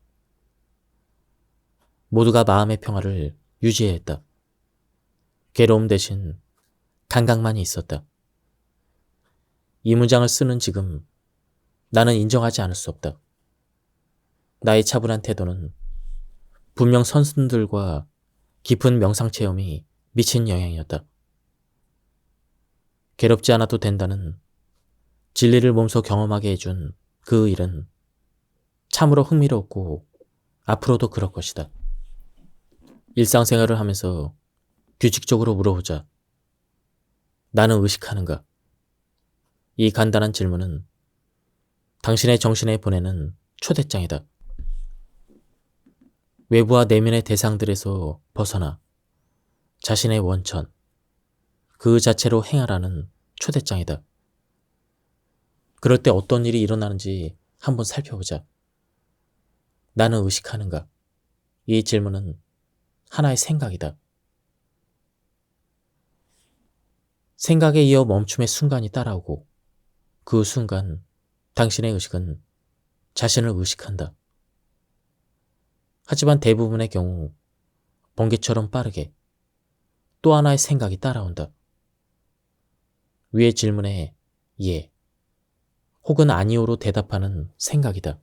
모두가 마음의 평화를 유지해야 했다. 괴로움 대신 감각만이 있었다. 이 문장을 쓰는 지금 나는 인정하지 않을 수 없다. 나의 차분한 태도는 분명 선순들과 깊은 명상 체험이 미친 영향이었다. 괴롭지 않아도 된다는 진리를 몸소 경험하게 해준 그 일은 참으로 흥미로웠고 앞으로도 그럴 것이다. 일상생활을 하면서 규칙적으로 물어보자. 나는 의식하는가? 이 간단한 질문은 당신의 정신에 보내는 초대장이다. 외부와 내면의 대상들에서 벗어나 자신의 원천, 그 자체로 행하라는 초대장이다. 그럴 때 어떤 일이 일어나는지 한번 살펴보자. 나는 의식하는가? 이 질문은 하나의 생각이다. 생각에 이어 멈춤의 순간이 따라오고 그 순간 당신의 의식은 자신을 의식한다. 하지만 대부분의 경우 번개처럼 빠르게 또 하나의 생각이 따라온다. 위의 질문에 예 혹은 아니오로 대답하는 생각이다.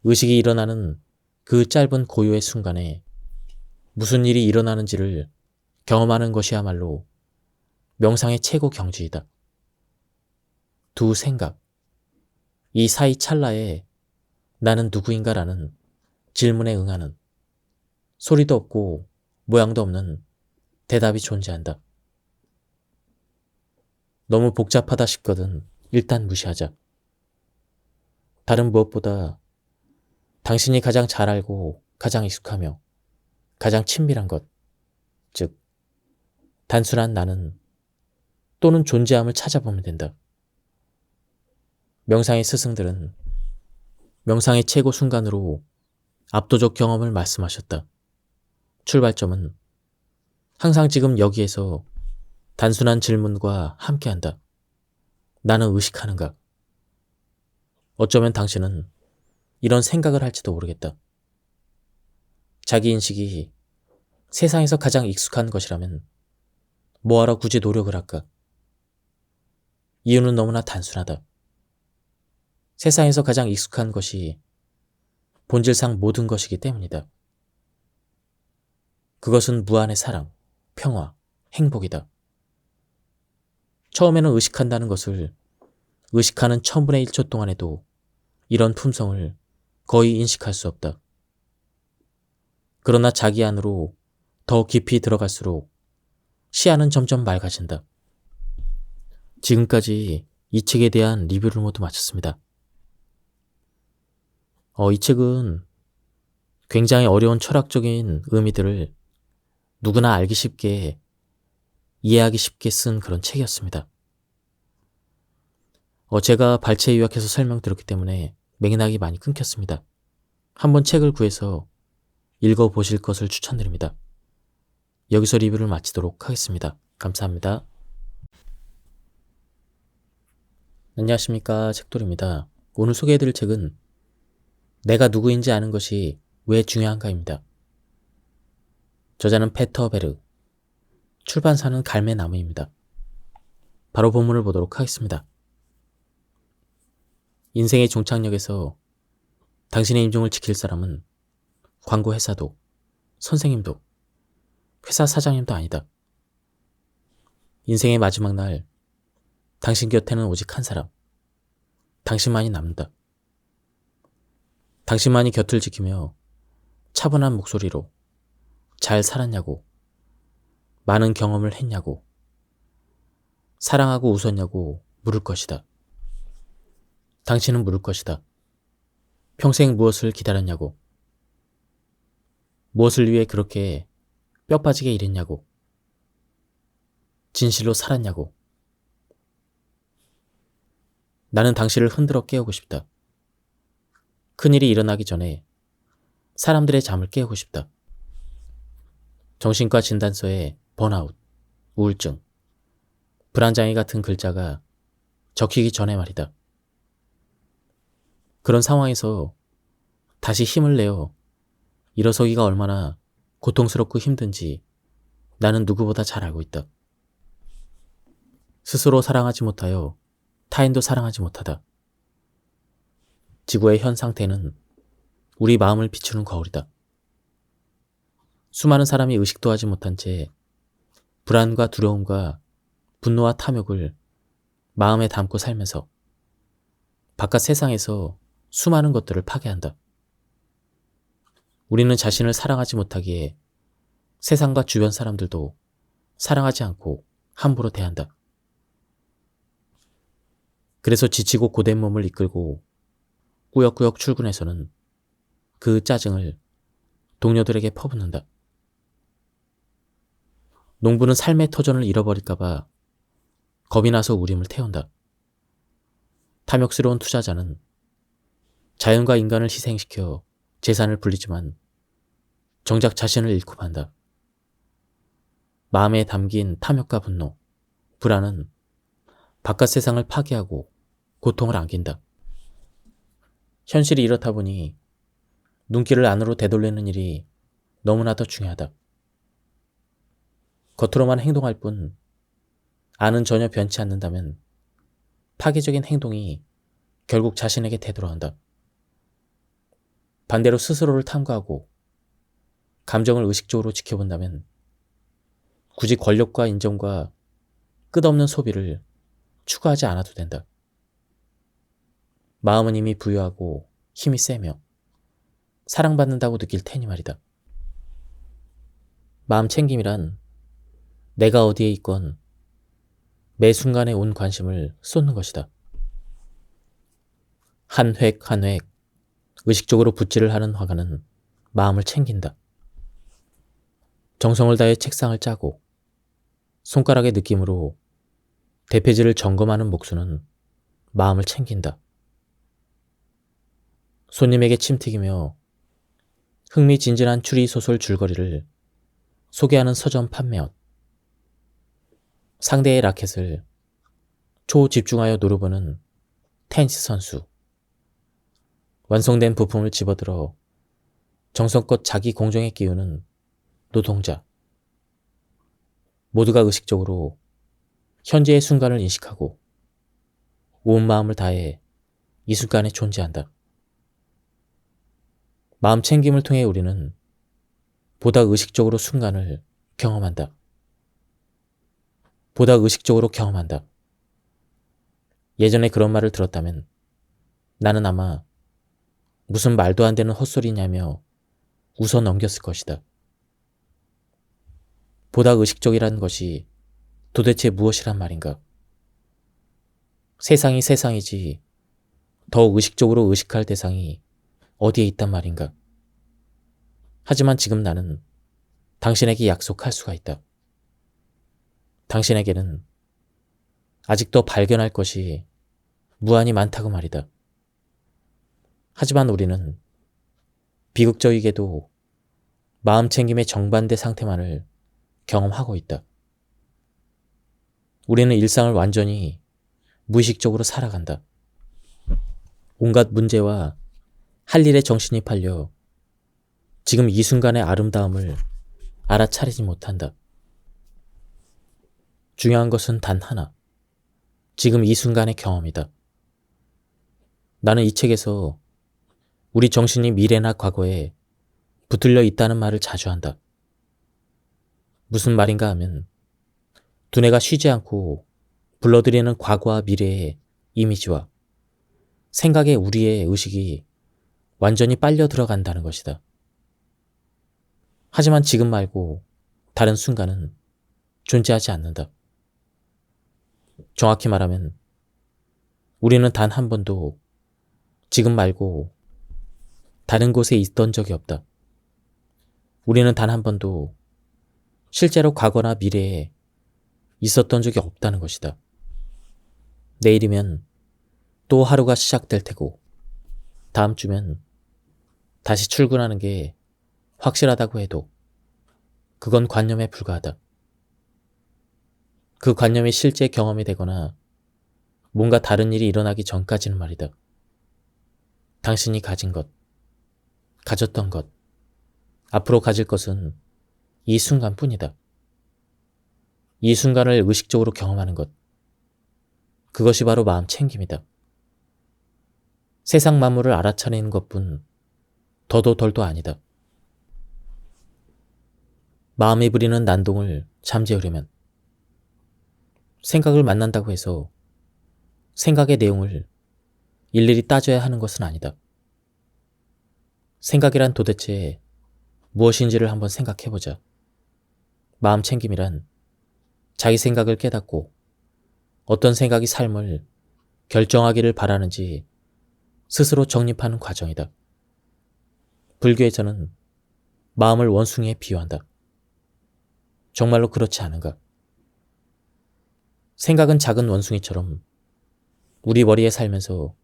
의식이 일어나는 그 짧은 고요의 순간에 무슨 일이 일어나는지를 경험하는 것이야말로 명상의 최고 경지이다. 두 생각, 이 사이 찰나에 나는 누구인가라는 질문에 응하는 소리도 없고 모양도 없는 대답이 존재한다. 너무 복잡하다 싶거든 일단 무시하자. 다른 무엇보다 당신이 가장 잘 알고 가장 익숙하며 가장 친밀한 것, 즉 단순한 나는 또는 존재함을 찾아보면 된다. 명상의 스승들은 명상의 최고 순간으로 압도적 경험을 말씀하셨다. 출발점은 항상 지금 여기에서 단순한 질문과 함께한다. 나는 의식하는가? 어쩌면 당신은 이런 생각을 할지도 모르겠다. 자기 인식이 세상에서 가장 익숙한 것이라면 뭐하러 굳이 노력을 할까? 이유는 너무나 단순하다. 세상에서 가장 익숙한 것이 본질상 모든 것이기 때문이다. 그것은 무한의 사랑, 평화, 행복이다. 처음에는 의식한다는 것을 의식하는 1000분의 1초 동안에도 이런 품성을 거의 인식할 수 없다. 그러나 자기 안으로 더 깊이 들어갈수록 시야는 점점 맑아진다. 지금까지 이 책에 대한 리뷰를 모두 마쳤습니다. 이 책은 굉장히 어려운 철학적인 의미들을 누구나 알기 쉽게 이해하기 쉽게 쓴 그런 책이었습니다. 제가 발췌 요약해서 설명드렸기 때문에 맥락이 많이 끊겼습니다. 한번 책을 구해서 읽어보실 것을 추천드립니다. 여기서 리뷰를 마치도록 하겠습니다. 감사합니다. 안녕하십니까, 책돌입니다. 오늘 소개해드릴 책은 내가 누구인지 아는 것이 왜 중요한가입니다. 저자는 페터 베르, 출판사는 갈매나무입니다. 바로 본문을 보도록 하겠습니다. 인생의 종착역에서 당신의 임종을 지킬 사람은 광고 회사도 선생님도 회사 사장님도 아니다. 인생의 마지막 날 당신 곁에는 오직 한 사람, 당신만이 남는다. 당신만이 곁을 지키며 차분한 목소리로 잘 살았냐고, 많은 경험을 했냐고, 사랑하고 웃었냐고 물을 것이다. 당신은 물을 것이다. 평생 무엇을 기다렸냐고, 무엇을 위해 그렇게 뼈 빠지게 일했냐고, 진실로 살았냐고. 나는 당신을 흔들어 깨우고 싶다. 큰일이 일어나기 전에 사람들의 잠을 깨우고 싶다. 정신과 진단서에 번아웃, 우울증, 불안장애 같은 글자가 적히기 전에 말이다. 그런 상황에서 다시 힘을 내어 일어서기가 얼마나 고통스럽고 힘든지 나는 누구보다 잘 알고 있다. 스스로 사랑하지 못하여 타인도 사랑하지 못하다. 지구의 현 상태는 우리 마음을 비추는 거울이다. 수많은 사람이 의식도 하지 못한 채 불안과 두려움과 분노와 탐욕을 마음에 담고 살면서 바깥 세상에서 수많은 것들을 파괴한다. 우리는 자신을 사랑하지 못하기에 세상과 주변 사람들도 사랑하지 않고 함부로 대한다. 그래서 지치고 고된 몸을 이끌고 꾸역꾸역 출근해서는 그 짜증을 동료들에게 퍼붓는다. 농부는 삶의 터전을 잃어버릴까봐 겁이 나서 우림을 태운다. 탐욕스러운 투자자는 자연과 인간을 희생시켜 재산을 불리지만 정작 자신을 잃고 만다. 마음에 담긴 탐욕과 분노, 불안은 바깥 세상을 파괴하고 고통을 안긴다. 현실이 이렇다 보니 눈길을 안으로 되돌리는 일이 너무나도 중요하다. 겉으로만 행동할 뿐 안은 전혀 변치 않는다면 파괴적인 행동이 결국 자신에게 되돌아온다. 반대로 스스로를 탐구하고 감정을 의식적으로 지켜본다면 굳이 권력과 인정과 끝없는 소비를 추구하지 않아도 된다. 마음은 이미 부유하고 힘이 세며 사랑받는다고 느낄 테니 말이다. 마음 챙김이란 내가 어디에 있건 매 순간에 온 관심을 쏟는 것이다. 한 획 한 획 의식적으로 붓질을 하는 화가는 마음을 챙긴다. 정성을 다해 책상을 짜고 손가락의 느낌으로 대패지를 점검하는 목수는 마음을 챙긴다. 손님에게 침튀기며 흥미진진한 추리소설 줄거리를 소개하는 서점 판매원, 상대의 라켓을 초집중하여 노려보는 테니스 선수, 완성된 부품을 집어들어 정성껏 자기 공정에 끼우는 노동자, 모두가 의식적으로 현재의 순간을 인식하고 온 마음을 다해 이 순간에 존재한다. 마음 챙김을 통해 우리는 보다 의식적으로 순간을 경험한다. 보다 의식적으로 경험한다. 예전에 그런 말을 들었다면 나는 아마 무슨 말도 안 되는 헛소리냐며 웃어 넘겼을 것이다. 보다 의식적이라는 것이 도대체 무엇이란 말인가? 세상이 세상이지 더 의식적으로 의식할 대상이 어디에 있단 말인가? 하지만 지금 나는 당신에게 약속할 수가 있다. 당신에게는 아직도 발견할 것이 무한히 많다고 말이다. 하지만 우리는 비극적이게도 마음 챙김의 정반대 상태만을 경험하고 있다. 우리는 일상을 완전히 무의식적으로 살아간다. 온갖 문제와 할 일에 정신이 팔려 지금 이 순간의 아름다움을 알아차리지 못한다. 중요한 것은 단 하나, 지금 이 순간의 경험이다. 나는 이 책에서 우리 정신이 미래나 과거에 붙들려 있다는 말을 자주 한다. 무슨 말인가 하면 두뇌가 쉬지 않고 불러들이는 과거와 미래의 이미지와 생각에 우리의 의식이 완전히 빨려 들어간다는 것이다. 하지만 지금 말고 다른 순간은 존재하지 않는다. 정확히 말하면 우리는 단 한 번도 지금 말고 다른 곳에 있던 적이 없다. 우리는 단 한 번도 실제로 과거나 미래에 있었던 적이 없다는 것이다. 내일이면 또 하루가 시작될 테고 다음 주면 다시 출근하는 게 확실하다고 해도 그건 관념에 불과하다. 그 관념이 실제 경험이 되거나 뭔가 다른 일이 일어나기 전까지는 말이다. 당신이 가진 것, 가졌던 것, 앞으로 가질 것은 이 순간뿐이다. 이 순간을 의식적으로 경험하는 것, 그것이 바로 마음 챙김이다. 세상 만물을 알아차리는 것뿐 더도 덜도 아니다. 마음이 부리는 난동을 잠재우려면 생각을 만난다고 해서 생각의 내용을 일일이 따져야 하는 것은 아니다. 생각이란 도대체 무엇인지를 한번 생각해보자. 마음 챙김이란 자기 생각을 깨닫고 어떤 생각이 삶을 결정하기를 바라는지 스스로 정립하는 과정이다. 불교에서는 마음을 원숭이에 비유한다. 정말로 그렇지 않은가? 생각은 작은 원숭이처럼 우리 머리에 살면서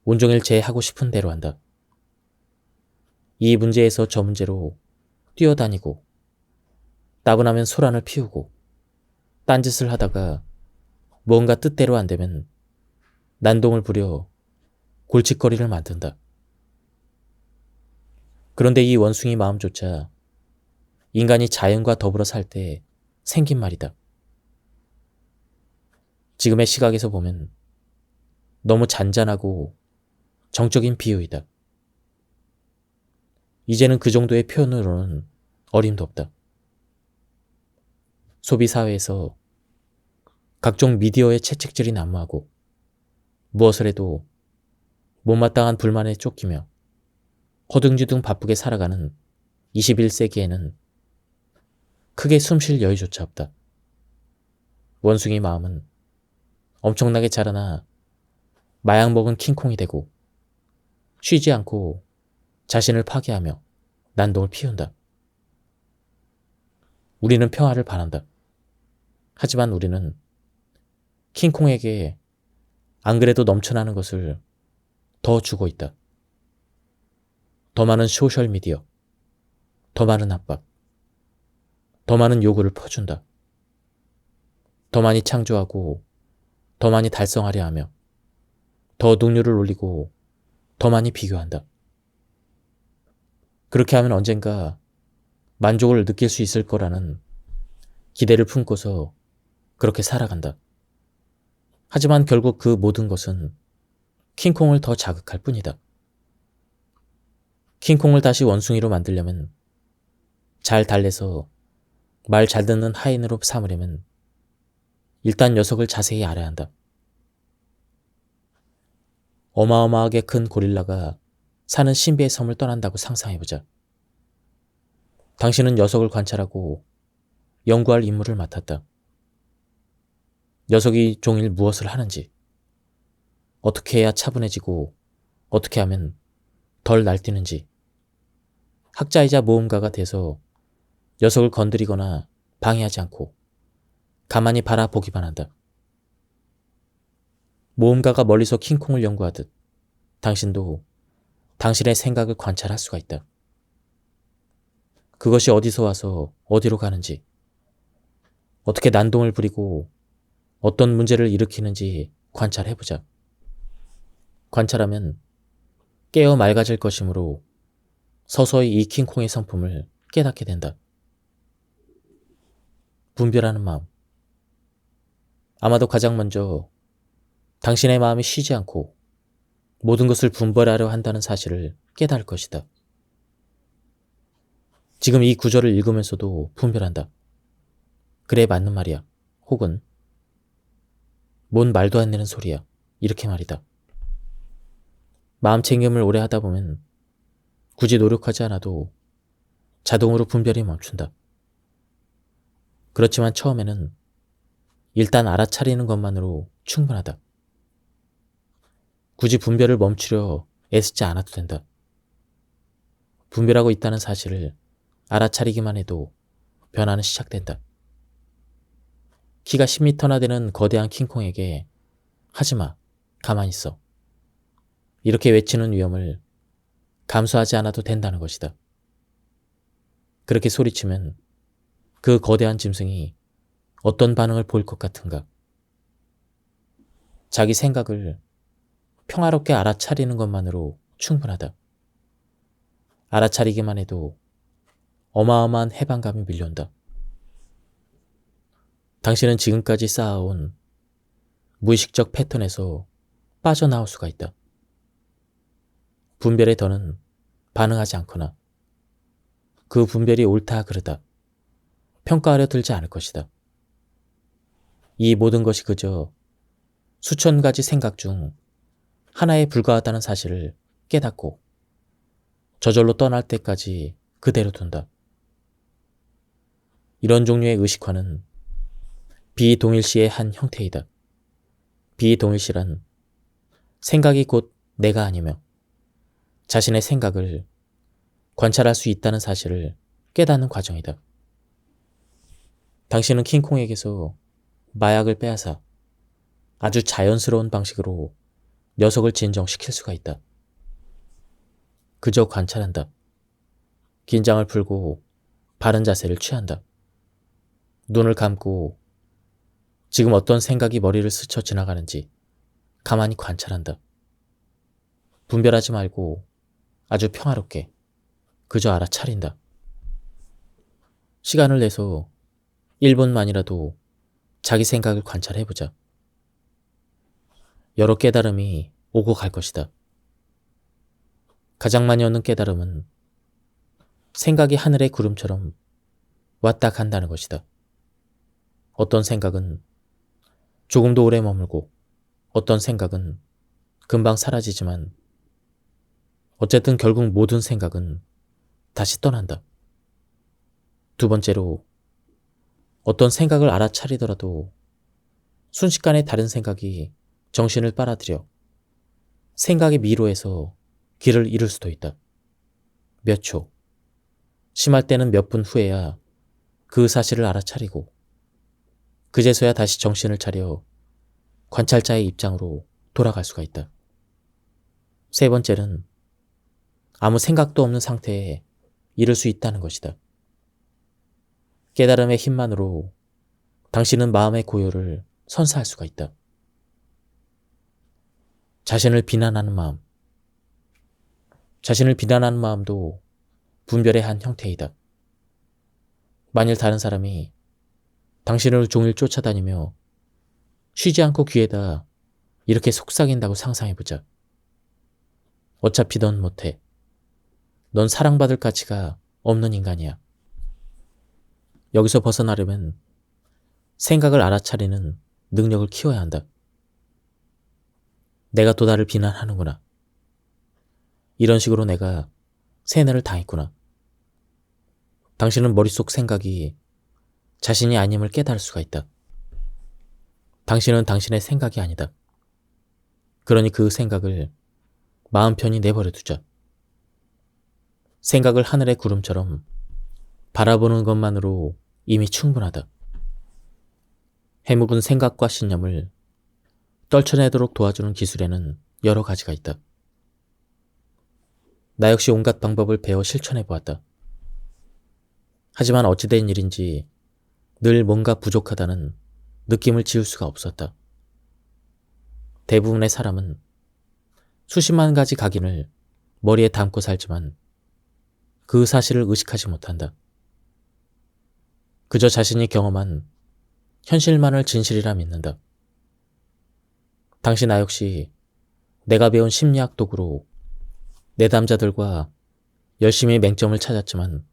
온종일 제 하고 싶은 대로 한다. 이 문제에서 저 문제로 뛰어다니고 따분하면 소란을 피우고 딴짓을 하다가 뭔가 뜻대로 안 되면 난동을 부려 골칫거리를 만든다. 그런데 이 원숭이 마음조차 인간이 자연과 더불어 살 때 생긴 말이다. 지금의 시각에서 보면 너무 잔잔하고 정적인 비유이다. 이제는 그 정도의 표현으로는 어림도 없다. 소비사회에서 각종 미디어의 채찍질이 난무하고 무엇을 해도 못마땅한 불만에 쫓기며 허둥지둥 바쁘게 살아가는 21세기에는 크게 숨쉴 여유조차 없다. 원숭이 마음은 엄청나게 자라나 마약 먹은 킹콩이 되고 쉬지 않고 자신을 파괴하며 난동을 피운다. 우리는 평화를 바란다. 하지만 우리는 킹콩에게 안 그래도 넘쳐나는 것을 더 주고 있다. 더 많은 소셜미디어, 더 많은 압박, 더 많은 요구를 퍼준다. 더 많이 창조하고 더 많이 달성하려 하며 더 능률을 올리고 더 많이 비교한다. 그렇게 하면 언젠가 만족을 느낄 수 있을 거라는 기대를 품고서 그렇게 살아간다. 하지만 결국 그 모든 것은 킹콩을 더 자극할 뿐이다. 킹콩을 다시 원숭이로 만들려면, 잘 달래서 말 잘 듣는 하인으로 삼으려면 일단 녀석을 자세히 알아야 한다. 어마어마하게 큰 고릴라가 사는 신비의 섬을 떠난다고 상상해보자. 당신은 녀석을 관찰하고 연구할 임무를 맡았다. 녀석이 종일 무엇을 하는지, 어떻게 해야 차분해지고 어떻게 하면 덜 날뛰는지, 학자이자 모험가가 돼서 녀석을 건드리거나 방해하지 않고 가만히 바라보기만 한다. 모험가가 멀리서 킹콩을 연구하듯 당신도 당신의 생각을 관찰할 수가 있다. 그것이 어디서 와서 어디로 가는지, 어떻게 난동을 부리고 어떤 문제를 일으키는지 관찰해보자. 관찰하면 깨어 맑아질 것이므로 서서히 이 킹콩의 성품을 깨닫게 된다. 분별하는 마음. 아마도 가장 먼저 당신의 마음이 쉬지 않고 모든 것을 분별하려 한다는 사실을 깨달을 것이다. 지금 이 구절을 읽으면서도 분별한다. 그래, 맞는 말이야. 혹은 뭔 말도 안 되는 소리야. 이렇게 말이다. 마음 챙김을 오래 하다 보면 굳이 노력하지 않아도 자동으로 분별이 멈춘다. 그렇지만 처음에는 일단 알아차리는 것만으로 충분하다. 굳이 분별을 멈추려 애쓰지 않아도 된다. 분별하고 있다는 사실을 알아차리기만 해도 변화는 시작된다. 키가 10m나 되는 거대한 킹콩에게 하지마, 가만히 있어. 이렇게 외치는 위험을 감수하지 않아도 된다는 것이다. 그렇게 소리치면 그 거대한 짐승이 어떤 반응을 보일 것 같은가? 자기 생각을 평화롭게 알아차리는 것만으로 충분하다. 알아차리기만 해도 어마어마한 해방감이 밀려온다. 당신은 지금까지 쌓아온 무의식적 패턴에서 빠져나올 수가 있다. 분별에 더는 반응하지 않거나 그 분별이 옳다 그르다 평가하려 들지 않을 것이다. 이 모든 것이 그저 수천 가지 생각 중 하나에 불과하다는 사실을 깨닫고 저절로 떠날 때까지 그대로 둔다. 이런 종류의 의식화는 비동일시의 한 형태이다. 비동일시란 생각이 곧 내가 아니며 자신의 생각을 관찰할 수 있다는 사실을 깨닫는 과정이다. 당신은 킹콩에게서 마약을 빼앗아 아주 자연스러운 방식으로 녀석을 진정시킬 수가 있다. 그저 관찰한다. 긴장을 풀고 바른 자세를 취한다. 눈을 감고 지금 어떤 생각이 머리를 스쳐 지나가는지 가만히 관찰한다. 분별하지 말고 아주 평화롭게 그저 알아차린다. 시간을 내서 1분만이라도 자기 생각을 관찰해보자. 여러 깨달음이 오고 갈 것이다. 가장 많이 얻는 깨달음은 생각이 하늘의 구름처럼 왔다 간다는 것이다. 어떤 생각은 조금 더 오래 머물고 어떤 생각은 금방 사라지지만 어쨌든 결국 모든 생각은 다시 떠난다. 두 번째로 어떤 생각을 알아차리더라도 순식간에 다른 생각이 정신을 빨아들여 생각의 미로에서 길을 잃을 수도 있다. 몇 초, 심할 때는 몇 분 후에야 그 사실을 알아차리고 그제서야 다시 정신을 차려 관찰자의 입장으로 돌아갈 수가 있다. 세 번째는 아무 생각도 없는 상태에 이를 수 있다는 것이다. 깨달음의 힘만으로 당신은 마음의 고요를 선사할 수가 있다. 자신을 비난하는 마음. 자신을 비난하는 마음도 분별의 한 형태이다. 만일 다른 사람이 당신을 종일 쫓아다니며 쉬지 않고 귀에다 이렇게 속삭인다고 상상해보자. 어차피 넌 못해. 넌 사랑받을 가치가 없는 인간이야. 여기서 벗어나려면 생각을 알아차리는 능력을 키워야 한다. 내가 또 나를 비난하는구나. 이런 식으로 내가 세뇌를 당했구나. 당신은 머릿속 생각이 자신이 아님을 깨달을 수가 있다. 당신은 당신의 생각이 아니다. 그러니 그 생각을 마음 편히 내버려 두자. 생각을 하늘의 구름처럼 바라보는 것만으로 이미 충분하다. 해묵은 생각과 신념을 떨쳐내도록 도와주는 기술에는 여러 가지가 있다. 나 역시 온갖 방법을 배워 실천해보았다. 하지만 어찌된 일인지 늘 뭔가 부족하다는 느낌을 지울 수가 없었다. 대부분의 사람은 수십만 가지 각인을 머리에 담고 살지만 그 사실을 의식하지 못한다. 그저 자신이 경험한 현실만을 진실이라 믿는다. 당시 나 역시 내가 배운 심리학 도구로 내담자들과 열심히 맹점을 찾았지만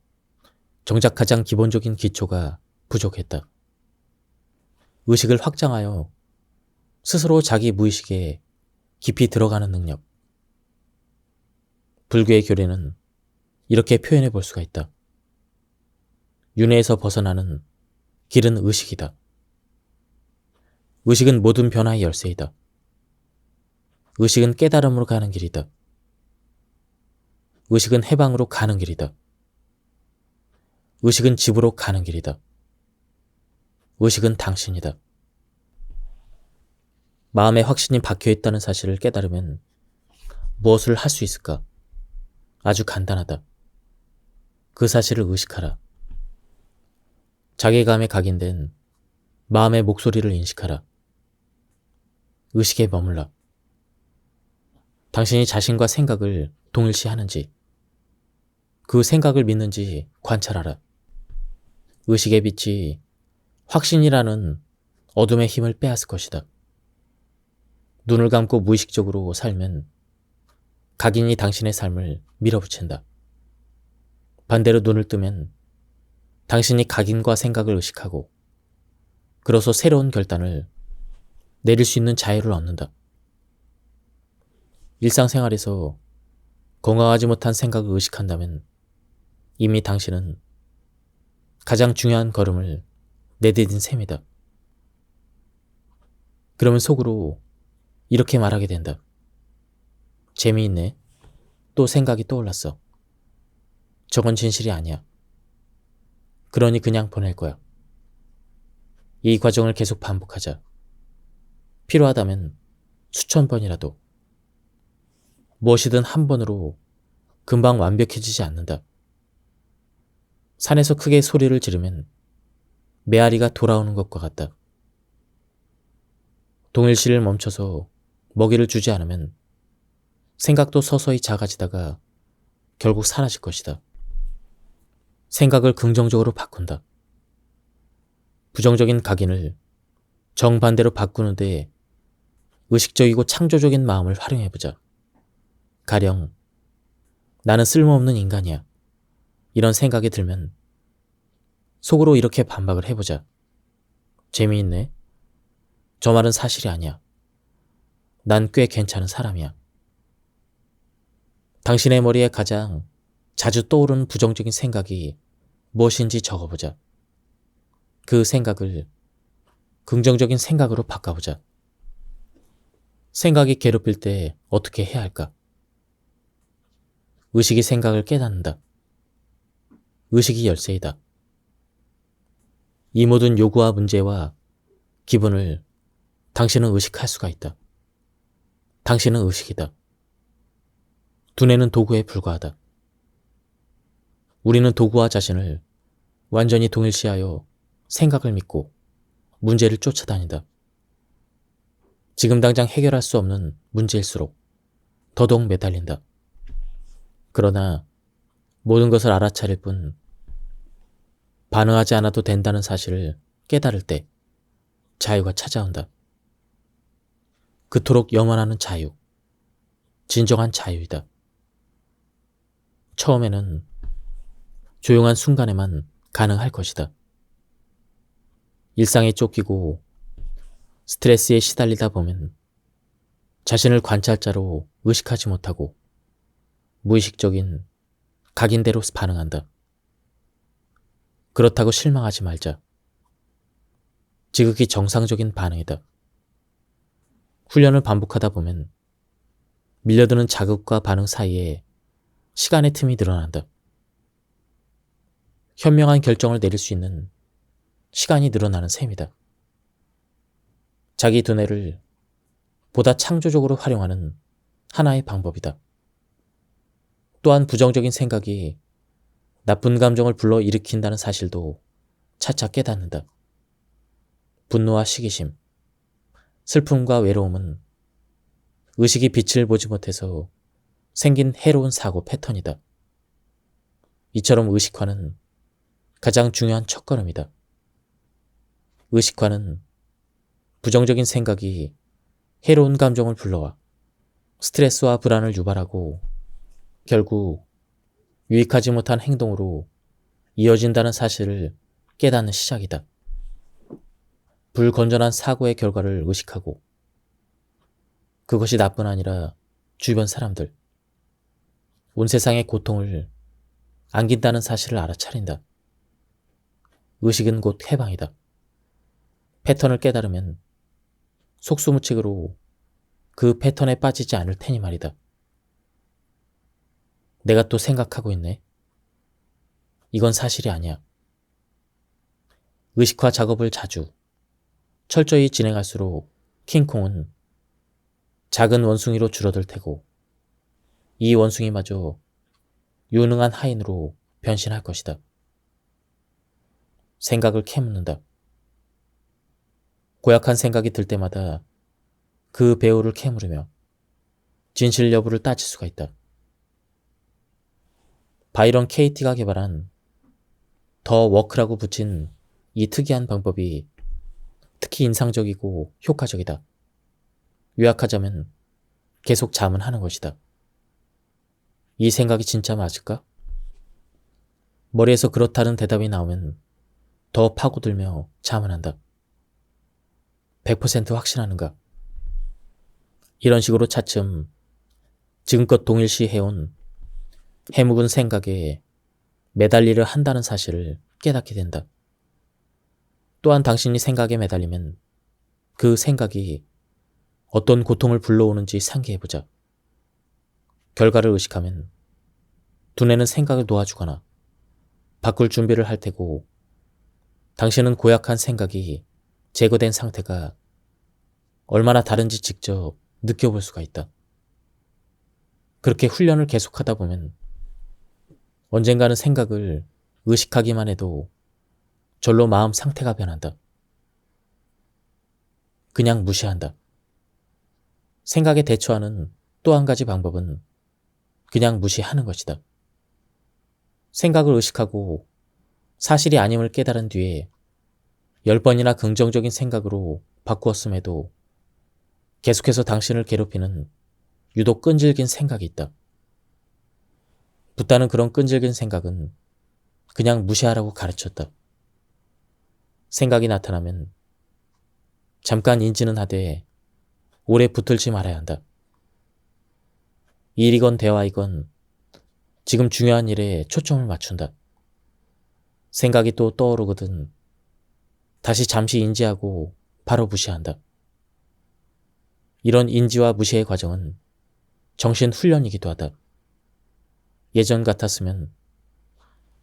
정작 가장 기본적인 기초가 부족했다. 의식을 확장하여 스스로 자기 무의식에 깊이 들어가는 능력. 불교의 교리는 이렇게 표현해 볼 수가 있다. 윤회에서 벗어나는 길은 의식이다. 의식은 모든 변화의 열쇠이다. 의식은 깨달음으로 가는 길이다. 의식은 해방으로 가는 길이다. 의식은 집으로 가는 길이다. 의식은 당신이다. 마음에 확신이 박혀있다는 사실을 깨달으면 무엇을 할 수 있을까? 아주 간단하다. 그 사실을 의식하라. 자괴감에 각인된 마음의 목소리를 인식하라. 의식에 머물라. 당신이 자신과 생각을 동일시하는지, 그 생각을 믿는지 관찰하라. 의식의 빛이 확신이라는 어둠의 힘을 빼앗을 것이다. 눈을 감고 무의식적으로 살면 각인이 당신의 삶을 밀어붙인다. 반대로 눈을 뜨면 당신이 각인과 생각을 의식하고 그로써 새로운 결단을 내릴 수 있는 자유를 얻는다. 일상생활에서 건강하지 못한 생각을 의식한다면 이미 당신은 가장 중요한 걸음을 내디딘 셈이다. 그러면 속으로 이렇게 말하게 된다. 재미있네. 또 생각이 떠올랐어. 저건 진실이 아니야. 그러니 그냥 보낼 거야. 이 과정을 계속 반복하자. 필요하다면 수천 번이라도. 무엇이든 한 번으로 금방 완벽해지지 않는다. 산에서 크게 소리를 지르면 메아리가 돌아오는 것과 같다. 동일시를 멈춰서 먹이를 주지 않으면 생각도 서서히 작아지다가 결국 사라질 것이다. 생각을 긍정적으로 바꾼다. 부정적인 각인을 정반대로 바꾸는 데 의식적이고 창조적인 마음을 활용해보자. 가령 나는 쓸모없는 인간이야. 이런 생각이 들면 속으로 이렇게 반박을 해보자. 재미있네. 저 말은 사실이 아니야. 난 꽤 괜찮은 사람이야. 당신의 머리에 가장 자주 떠오르는 부정적인 생각이 무엇인지 적어보자. 그 생각을 긍정적인 생각으로 바꿔보자. 생각이 괴롭힐 때 어떻게 해야 할까? 의식이 생각을 깨닫는다. 의식이 열쇠이다. 이 모든 요구와 문제와 기분을 당신은 의식할 수가 있다. 당신은 의식이다. 두뇌는 도구에 불과하다. 우리는 도구와 자신을 완전히 동일시하여 생각을 믿고 문제를 쫓아다닌다. 지금 당장 해결할 수 없는 문제일수록 더더욱 매달린다. 그러나 모든 것을 알아차릴 뿐 반응하지 않아도 된다는 사실을 깨달을 때 자유가 찾아온다. 그토록 영원하는 자유, 진정한 자유이다. 처음에는 조용한 순간에만 가능할 것이다. 일상에 쫓기고 스트레스에 시달리다 보면 자신을 관찰자로 의식하지 못하고 무의식적인 각인대로 반응한다. 그렇다고 실망하지 말자. 지극히 정상적인 반응이다. 훈련을 반복하다 보면 밀려드는 자극과 반응 사이에 시간의 틈이 늘어난다. 현명한 결정을 내릴 수 있는 시간이 늘어나는 셈이다. 자기 두뇌를 보다 창조적으로 활용하는 하나의 방법이다. 또한 부정적인 생각이 나쁜 감정을 불러일으킨다는 사실도 차차 깨닫는다. 분노와 시기심, 슬픔과 외로움은 의식이 빛을 보지 못해서 생긴 해로운 사고 패턴이다. 이처럼 의식화는 가장 중요한 첫걸음이다. 의식화는 부정적인 생각이 해로운 감정을 불러와 스트레스와 불안을 유발하고 결국 유익하지 못한 행동으로 이어진다는 사실을 깨닫는 시작이다. 불건전한 사고의 결과를 의식하고 그것이 나뿐 아니라 주변 사람들, 온 세상의 고통을 안긴다는 사실을 알아차린다. 의식은 곧 해방이다. 패턴을 깨달으면 속수무책으로 그 패턴에 빠지지 않을 테니 말이다. 내가 또 생각하고 있네. 이건 사실이 아니야. 의식화 작업을 자주, 철저히 진행할수록 킹콩은 작은 원숭이로 줄어들 테고 이 원숭이마저 유능한 하인으로 변신할 것이다. 생각을 캐묻는다. 고약한 생각이 들 때마다 그 배후를 캐물으며 진실 여부를 따질 수가 있다. 바이런 케이티가 개발한 더 워크라고 붙인 이 특이한 방법이 특히 인상적이고 효과적이다. 요약하자면 계속 잠은 하는 것이다. 이 생각이 진짜 맞을까? 머리에서 그렇다는 대답이 나오면 더 파고들며 잠을 한다. 100% 확신하는가? 이런 식으로 차츰 지금껏 동일시해온 해묵은 생각에 매달리려 한다는 사실을 깨닫게 된다. 또한 당신이 생각에 매달리면 그 생각이 어떤 고통을 불러오는지 상기해보자. 결과를 의식하면 두뇌는 생각을 놓아주거나 바꿀 준비를 할 테고 당신은 고약한 생각이 제거된 상태가 얼마나 다른지 직접 느껴볼 수가 있다. 그렇게 훈련을 계속하다 보면 언젠가는 생각을 의식하기만 해도 절로 마음 상태가 변한다. 그냥 무시한다. 생각에 대처하는 또 한 가지 방법은 그냥 무시하는 것이다. 생각을 의식하고 사실이 아님을 깨달은 뒤에 10번이나 긍정적인 생각으로 바꾸었음에도 계속해서 당신을 괴롭히는 유독 끈질긴 생각이 있다. 붓다는 그런 끈질긴 생각은 그냥 무시하라고 가르쳤다. 생각이 나타나면 잠깐 인지는 하되 오래 붙들지 말아야 한다. 일이건 대화이건 지금 중요한 일에 초점을 맞춘다. 생각이 또 떠오르거든 다시 잠시 인지하고 바로 무시한다. 이런 인지와 무시의 과정은 정신 훈련이기도 하다. 예전 같았으면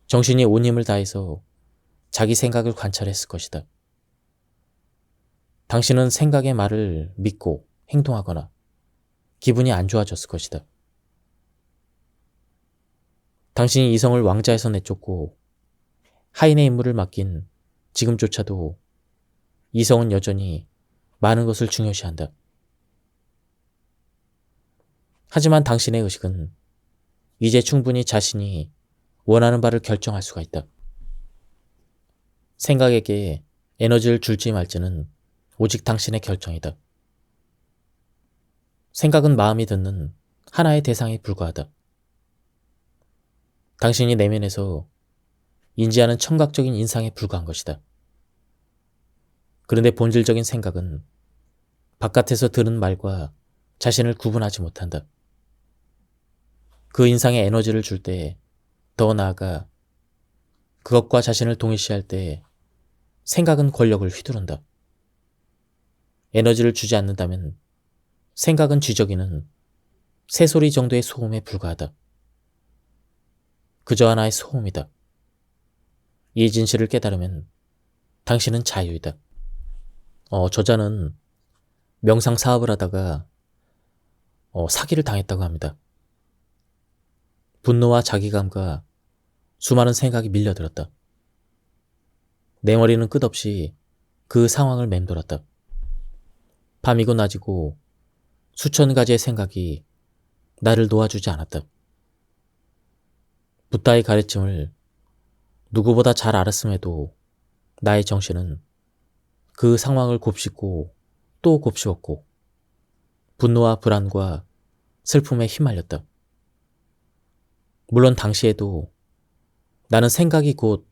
정신이 온 힘을 다해서 자기 생각을 관찰했을 것이다. 당신은 생각의 말을 믿고 행동하거나 기분이 안 좋아졌을 것이다. 당신이 이성을 왕좌에서 내쫓고 하인의 임무를 맡긴 지금조차도 이성은 여전히 많은 것을 중요시한다. 하지만 당신의 의식은 이제 충분히 자신이 원하는 바를 결정할 수가 있다. 생각에게 에너지를 줄지 말지는 오직 당신의 결정이다. 생각은 마음이 듣는 하나의 대상에 불과하다. 당신이 내면에서 인지하는 청각적인 인상에 불과한 것이다. 그런데 본질적인 생각은 바깥에서 들은 말과 자신을 구분하지 못한다. 그 인상에 에너지를 줄 때, 더 나아가 그것과 자신을 동일시할 때 생각은 권력을 휘두른다. 에너지를 주지 않는다면 생각은 쥐저기는 새소리 정도의 소음에 불과하다. 그저 하나의 소음이다. 이 진실을 깨달으면 당신은 자유이다. 저자는 명상 사업을 하다가 사기를 당했다고 합니다. 분노와 자기감과 수많은 생각이 밀려들었다. 내 머리는 끝없이 그 상황을 맴돌았다. 밤이고 낮이고 수천 가지의 생각이 나를 놓아주지 않았다. 붓다의 가르침을 누구보다 잘 알았음에도 나의 정신은 그 상황을 곱씹고 또 곱씹었고 분노와 불안과 슬픔에 휘말렸다. 물론 당시에도 나는 생각이 곧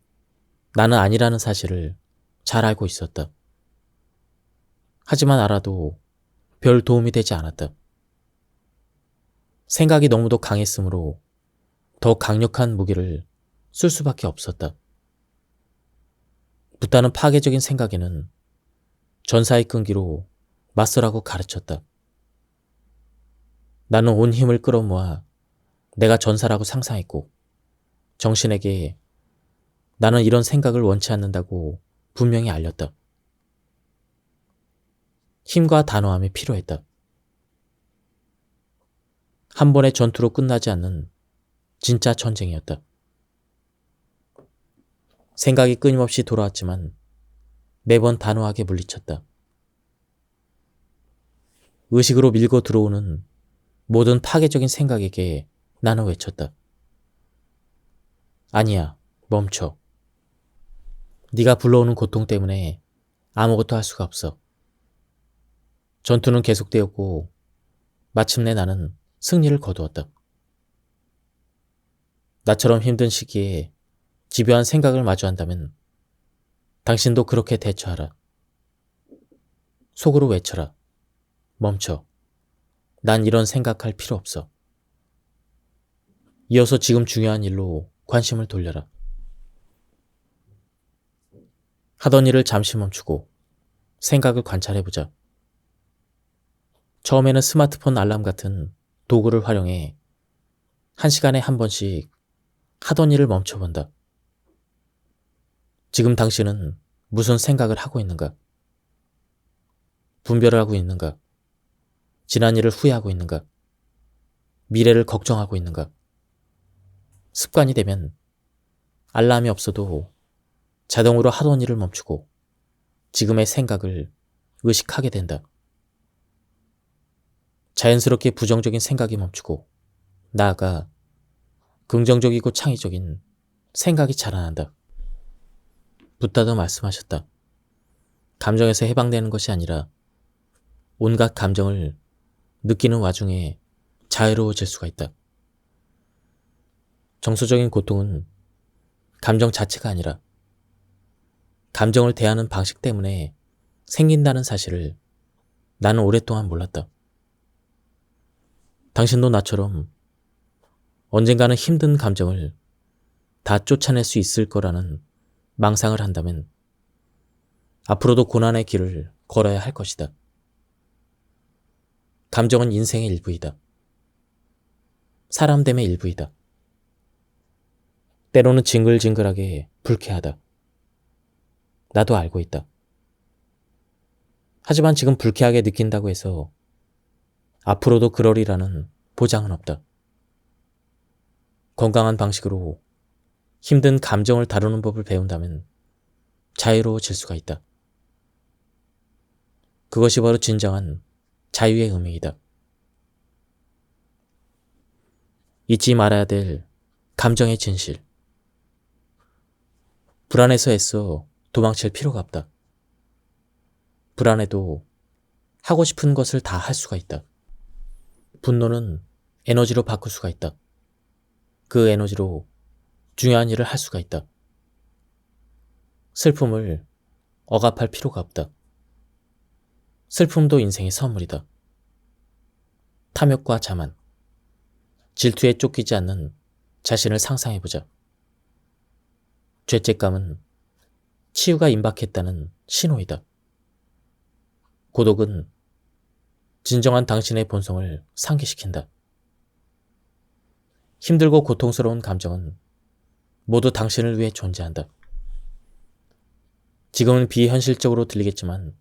나는 아니라는 사실을 잘 알고 있었다. 하지만 알아도 별 도움이 되지 않았다. 생각이 너무도 강했으므로 더 강력한 무기를 쓸 수밖에 없었다. 붓다는 파괴적인 생각에는 전사의 끈기로 맞서라고 가르쳤다. 나는 온 힘을 끌어모아 내가 전사라고 상상했고 정신에게 나는 이런 생각을 원치 않는다고 분명히 알렸다. 힘과 단호함이 필요했다. 한 번의 전투로 끝나지 않는 진짜 전쟁이었다. 생각이 끊임없이 돌아왔지만 매번 단호하게 물리쳤다. 의식으로 밀고 들어오는 모든 파괴적인 생각에게 나는 외쳤다. 아니야, 멈춰. 네가 불러오는 고통 때문에 아무것도 할 수가 없어. 전투는 계속되었고 마침내 나는 승리를 거두었다. 나처럼 힘든 시기에 집요한 생각을 마주한다면 당신도 그렇게 대처하라. 속으로 외쳐라. 멈춰. 난 이런 생각할 필요 없어. 이어서 지금 중요한 일로 관심을 돌려라. 하던 일을 잠시 멈추고 생각을 관찰해보자. 처음에는 스마트폰 알람 같은 도구를 활용해 1시간에 한 번씩 하던 일을 멈춰본다. 지금 당신은 무슨 생각을 하고 있는가? 분별을 하고 있는가? 지난 일을 후회하고 있는가? 미래를 걱정하고 있는가? 습관이 되면 알람이 없어도 자동으로 하던 일을 멈추고 지금의 생각을 의식하게 된다. 자연스럽게 부정적인 생각이 멈추고 나아가 긍정적이고 창의적인 생각이 자라난다. 붓다도 말씀하셨다. 감정에서 해방되는 것이 아니라 온갖 감정을 느끼는 와중에 자유로워질 수가 있다. 정서적인 고통은 감정 자체가 아니라 감정을 대하는 방식 때문에 생긴다는 사실을 나는 오랫동안 몰랐다. 당신도 나처럼 언젠가는 힘든 감정을 다 쫓아낼 수 있을 거라는 망상을 한다면 앞으로도 고난의 길을 걸어야 할 것이다. 감정은 인생의 일부이다. 사람됨의 일부이다. 때로는 징글징글하게 불쾌하다. 나도 알고 있다. 하지만 지금 불쾌하게 느낀다고 해서 앞으로도 그러리라는 보장은 없다. 건강한 방식으로 힘든 감정을 다루는 법을 배운다면 자유로워질 수가 있다. 그것이 바로 진정한 자유의 의미이다. 잊지 말아야 될 감정의 진실. 불안해서 애써 도망칠 필요가 없다. 불안해도 하고 싶은 것을 다 할 수가 있다. 분노는 에너지로 바꿀 수가 있다. 그 에너지로 중요한 일을 할 수가 있다. 슬픔을 억압할 필요가 없다. 슬픔도 인생의 선물이다. 탐욕과 자만, 질투에 쫓기지 않는 자신을 상상해보자. 죄책감은 치유가 임박했다는 신호이다. 고독은 진정한 당신의 본성을 상기시킨다. 힘들고 고통스러운 감정은 모두 당신을 위해 존재한다. 지금은 비현실적으로 들리겠지만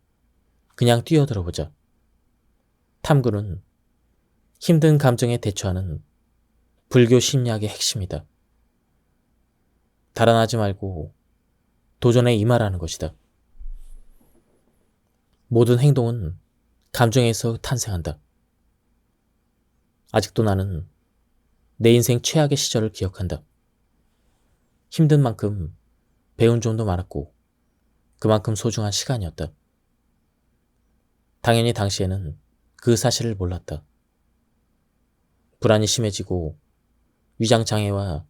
그냥 뛰어들어보자. 탐구는 힘든 감정에 대처하는 불교 심리학의 핵심이다. 달아나지 말고 도전에 임하라는 것이다. 모든 행동은 감정에서 탄생한다. 아직도 나는 내 인생 최악의 시절을 기억한다. 힘든 만큼 배운 점도 많았고 그만큼 소중한 시간이었다. 당연히 당시에는 그 사실을 몰랐다. 불안이 심해지고 위장장애와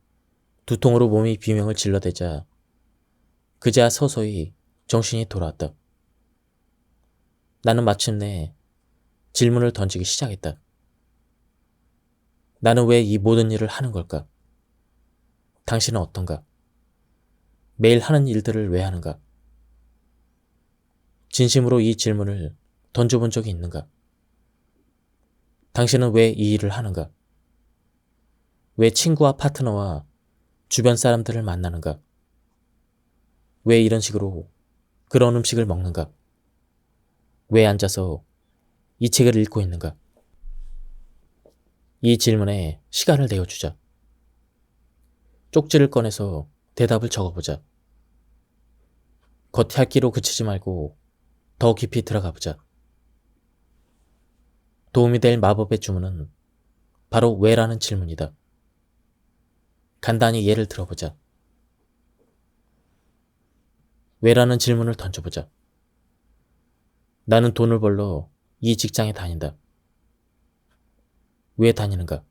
두통으로 몸이 비명을 질러대자 그제야 서서히 정신이 돌아왔다. 나는 마침내 질문을 던지기 시작했다. 나는 왜 이 모든 일을 하는 걸까? 당신은 어떤가? 매일 하는 일들을 왜 하는가? 진심으로 이 질문을 던져본 적이 있는가? 당신은 왜 이 일을 하는가? 왜 친구와 파트너와 주변 사람들을 만나는가? 왜 이런 식으로 그런 음식을 먹는가? 왜 앉아서 이 책을 읽고 있는가? 이 질문에 시간을 내어주자. 쪽지를 꺼내서 대답을 적어보자. 겉핥기로 그치지 말고 더 깊이 들어가 보자. 도움이 될 마법의 주문은 바로 왜라는 질문이다. 간단히 예를 들어보자. 왜라는 질문을 던져보자. 나는 돈을 벌러 이 직장에 다닌다. 왜 다니는가?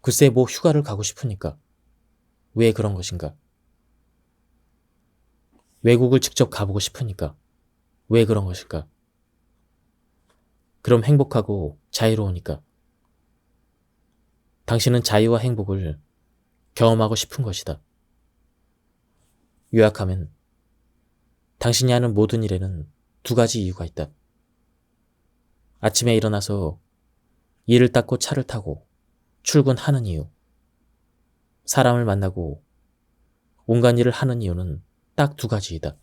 글쎄 뭐 휴가를 가고 싶으니까. 왜 그런 것인가? 외국을 직접 가보고 싶으니까. 왜 그런 것일까? 그럼 행복하고 자유로우니까. 당신은 자유와 행복을 경험하고 싶은 것이다. 요약하면 당신이 하는 모든 일에는 두 가지 이유가 있다. 아침에 일어나서 이를 닦고 차를 타고 출근하는 이유. 사람을 만나고 온갖 일을 하는 이유는 딱 두 가지이다.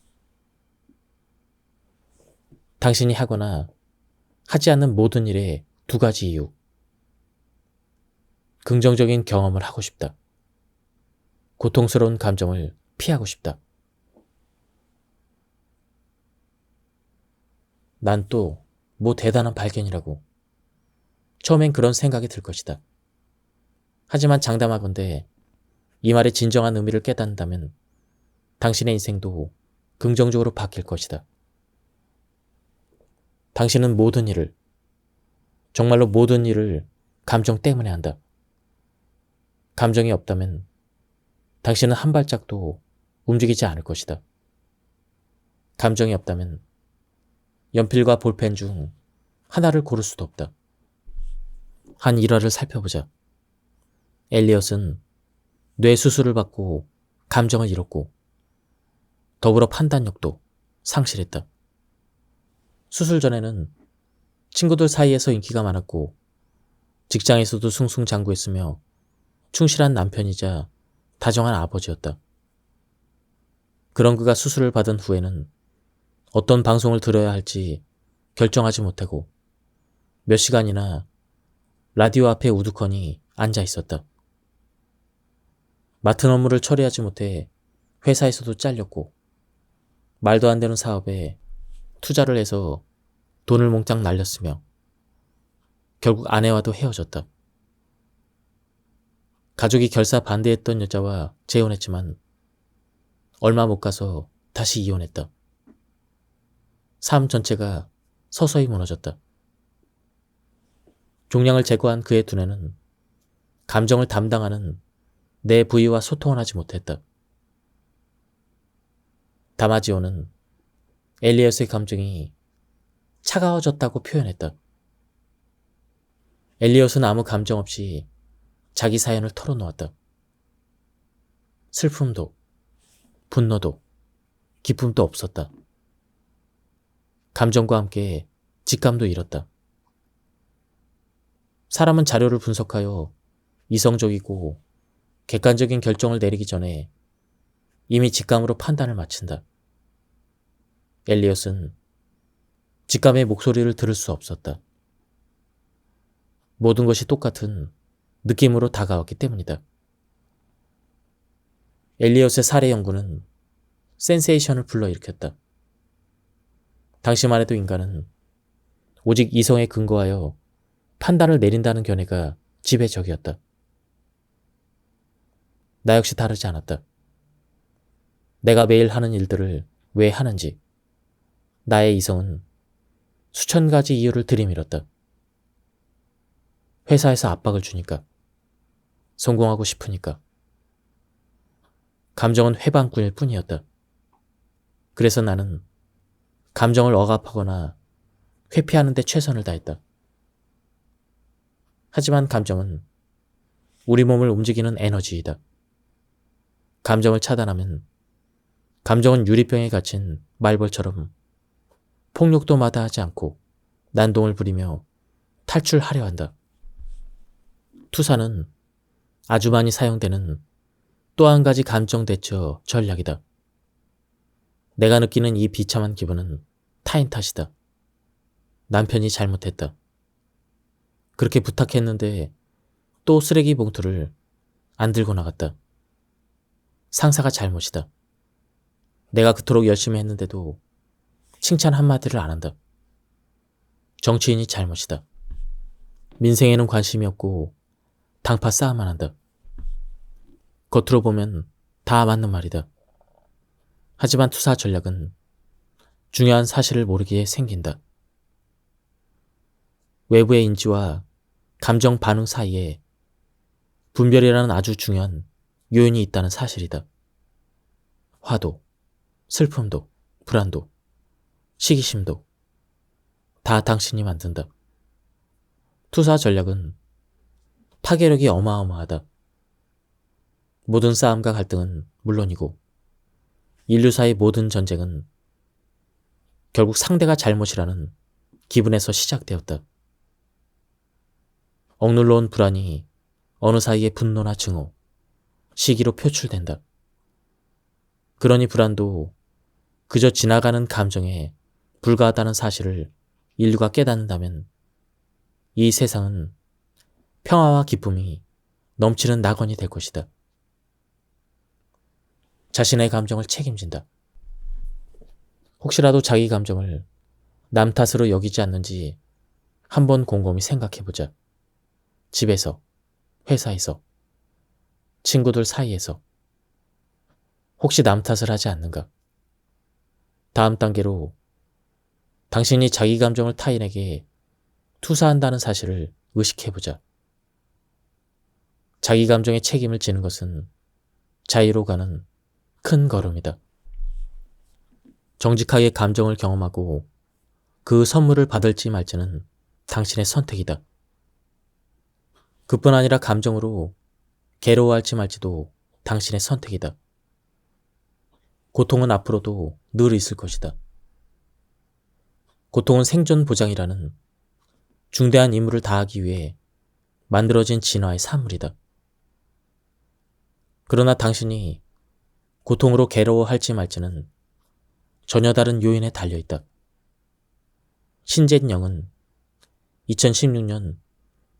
당신이 하거나 하지 않는 모든 일에 두 가지 이유. 긍정적인 경험을 하고 싶다. 고통스러운 감정을 피하고 싶다. 난 또 뭐 대단한 발견이라고. 처음엔 그런 생각이 들 것이다. 하지만 장담하건대 이 말의 진정한 의미를 깨닫는다면 당신의 인생도 긍정적으로 바뀔 것이다. 당신은 모든 일을, 정말로 모든 일을 감정 때문에 한다. 감정이 없다면 당신은 한 발짝도 움직이지 않을 것이다. 감정이 없다면 연필과 볼펜 중 하나를 고를 수도 없다. 한 일화를 살펴보자. 엘리엇은 뇌 수술을 받고 감정을 잃었고 더불어 판단력도 상실했다. 수술 전에는 친구들 사이에서 인기가 많았고 직장에서도 승승장구했으며 충실한 남편이자 다정한 아버지였다. 그런 그가 수술을 받은 후에는 어떤 방송을 들어야 할지 결정하지 못하고 몇 시간이나 라디오 앞에 우두커니 앉아 있었다. 맡은 업무를 처리하지 못해 회사에서도 잘렸고 말도 안 되는 사업에 투자를 해서 돈을 몽땅 날렸으며 결국 아내와도 헤어졌다. 가족이 결사 반대했던 여자와 재혼했지만 얼마 못 가서 다시 이혼했다. 삶 전체가 서서히 무너졌다. 종량을 제거한 그의 두뇌는 감정을 담당하는 내 부위와 소통을 하지 못했다. 다마지오는 엘리엇의 감정이 차가워졌다고 표현했다. 엘리엇은 아무 감정 없이 자기 사연을 털어놓았다. 슬픔도, 분노도, 기쁨도 없었다. 감정과 함께 직감도 잃었다. 사람은 자료를 분석하여 이성적이고 객관적인 결정을 내리기 전에 이미 직감으로 판단을 마친다. 엘리엇은 직감의 목소리를 들을 수 없었다. 모든 것이 똑같은 느낌으로 다가왔기 때문이다. 엘리엇의 살해 연구는 센세이션을 불러일으켰다. 당시만 해도 인간은 오직 이성에 근거하여 판단을 내린다는 견해가 지배적이었다. 나 역시 다르지 않았다. 내가 매일 하는 일들을 왜 하는지 나의 이성은 수천 가지 이유를 들이밀었다. 회사에서 압박을 주니까, 성공하고 싶으니까. 감정은 회방꾼일 뿐이었다. 그래서 나는 감정을 억압하거나 회피하는 데 최선을 다했다. 하지만 감정은 우리 몸을 움직이는 에너지이다. 감정을 차단하면 감정은 유리병에 갇힌 말벌처럼 폭력도 마다하지 않고 난동을 부리며 탈출하려 한다. 투사는 아주 많이 사용되는 또 한 가지 감정 대처 전략이다. 내가 느끼는 이 비참한 기분은 타인 탓이다. 남편이 잘못했다. 그렇게 부탁했는데 또 쓰레기 봉투를 안 들고 나갔다. 상사가 잘못이다. 내가 그토록 열심히 했는데도 칭찬 한마디를 안 한다. 정치인이 잘못이다. 민생에는 관심이 없고 당파 싸움만 한다. 겉으로 보면 다 맞는 말이다. 하지만 투사 전략은 중요한 사실을 모르기에 생긴다. 외부의 인지와 감정 반응 사이에 분별이라는 아주 중요한 요인이 있다는 사실이다. 화도, 슬픔도, 불안도, 시기심도 다 당신이 만든다. 투사 전략은 파괴력이 어마어마하다. 모든 싸움과 갈등은 물론이고 인류사의 모든 전쟁은 결국 상대가 잘못이라는 기분에서 시작되었다. 억눌러 온 불안이 어느 사이에 분노나 증오, 시기로 표출된다. 그러니 불안도 그저 지나가는 감정에 불과하다는 사실을 인류가 깨닫는다면 이 세상은 평화와 기쁨이 넘치는 낙원이 될 것이다. 자신의 감정을 책임진다. 혹시라도 자기 감정을 남 탓으로 여기지 않는지 한번 곰곰이 생각해보자. 집에서, 회사에서, 친구들 사이에서 혹시 남 탓을 하지 않는가? 다음 단계로 당신이 자기 감정을 타인에게 투사한다는 사실을 의식해보자. 자기 감정의 책임을 지는 것은 자유로 가는 큰 걸음이다. 정직하게 감정을 경험하고 그 선물을 받을지 말지는 당신의 선택이다. 그뿐 아니라 감정으로 괴로워할지 말지도 당신의 선택이다. 고통은 앞으로도 늘 있을 것이다. 고통은 생존 보장이라는 중대한 임무를 다하기 위해 만들어진 진화의 산물이다. 그러나 당신이 고통으로 괴로워할지 말지는 전혀 다른 요인에 달려있다. 신재영은 2016년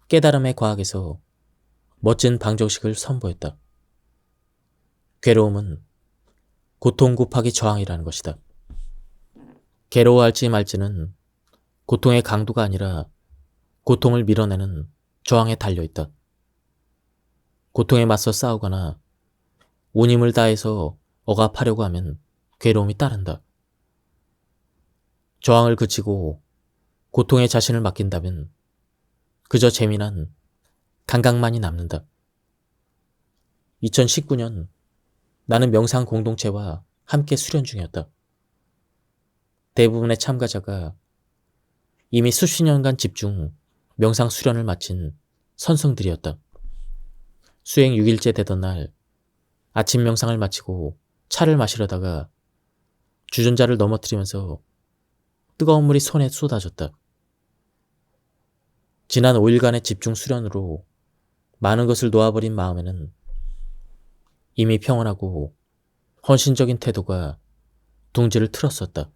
깨달음의 과학에서 멋진 방정식을 선보였다. 괴로움은 고통 곱하기 저항이라는 것이다. 괴로워할지 말지는 고통의 강도가 아니라 고통을 밀어내는 저항에 달려있다. 고통에 맞서 싸우거나 온 힘을 다해서 억압하려고 하면 괴로움이 따른다. 저항을 그치고 고통에 자신을 맡긴다면 그저 재미난 감각만이 남는다. 2019년 나는 명상 공동체와 함께 수련 중이었다. 대부분의 참가자가 이미 수십 년간 집중 명상 수련을 마친 선생들이었다. 수행 6일째 되던 날 아침 명상을 마치고 차를 마시려다가 주전자를 넘어뜨리면서 뜨거운 물이 손에 쏟아졌다. 지난 5일간의 집중 수련으로 많은 것을 놓아버린 마음에는 이미 평온하고 헌신적인 태도가 둥지를 틀었었다.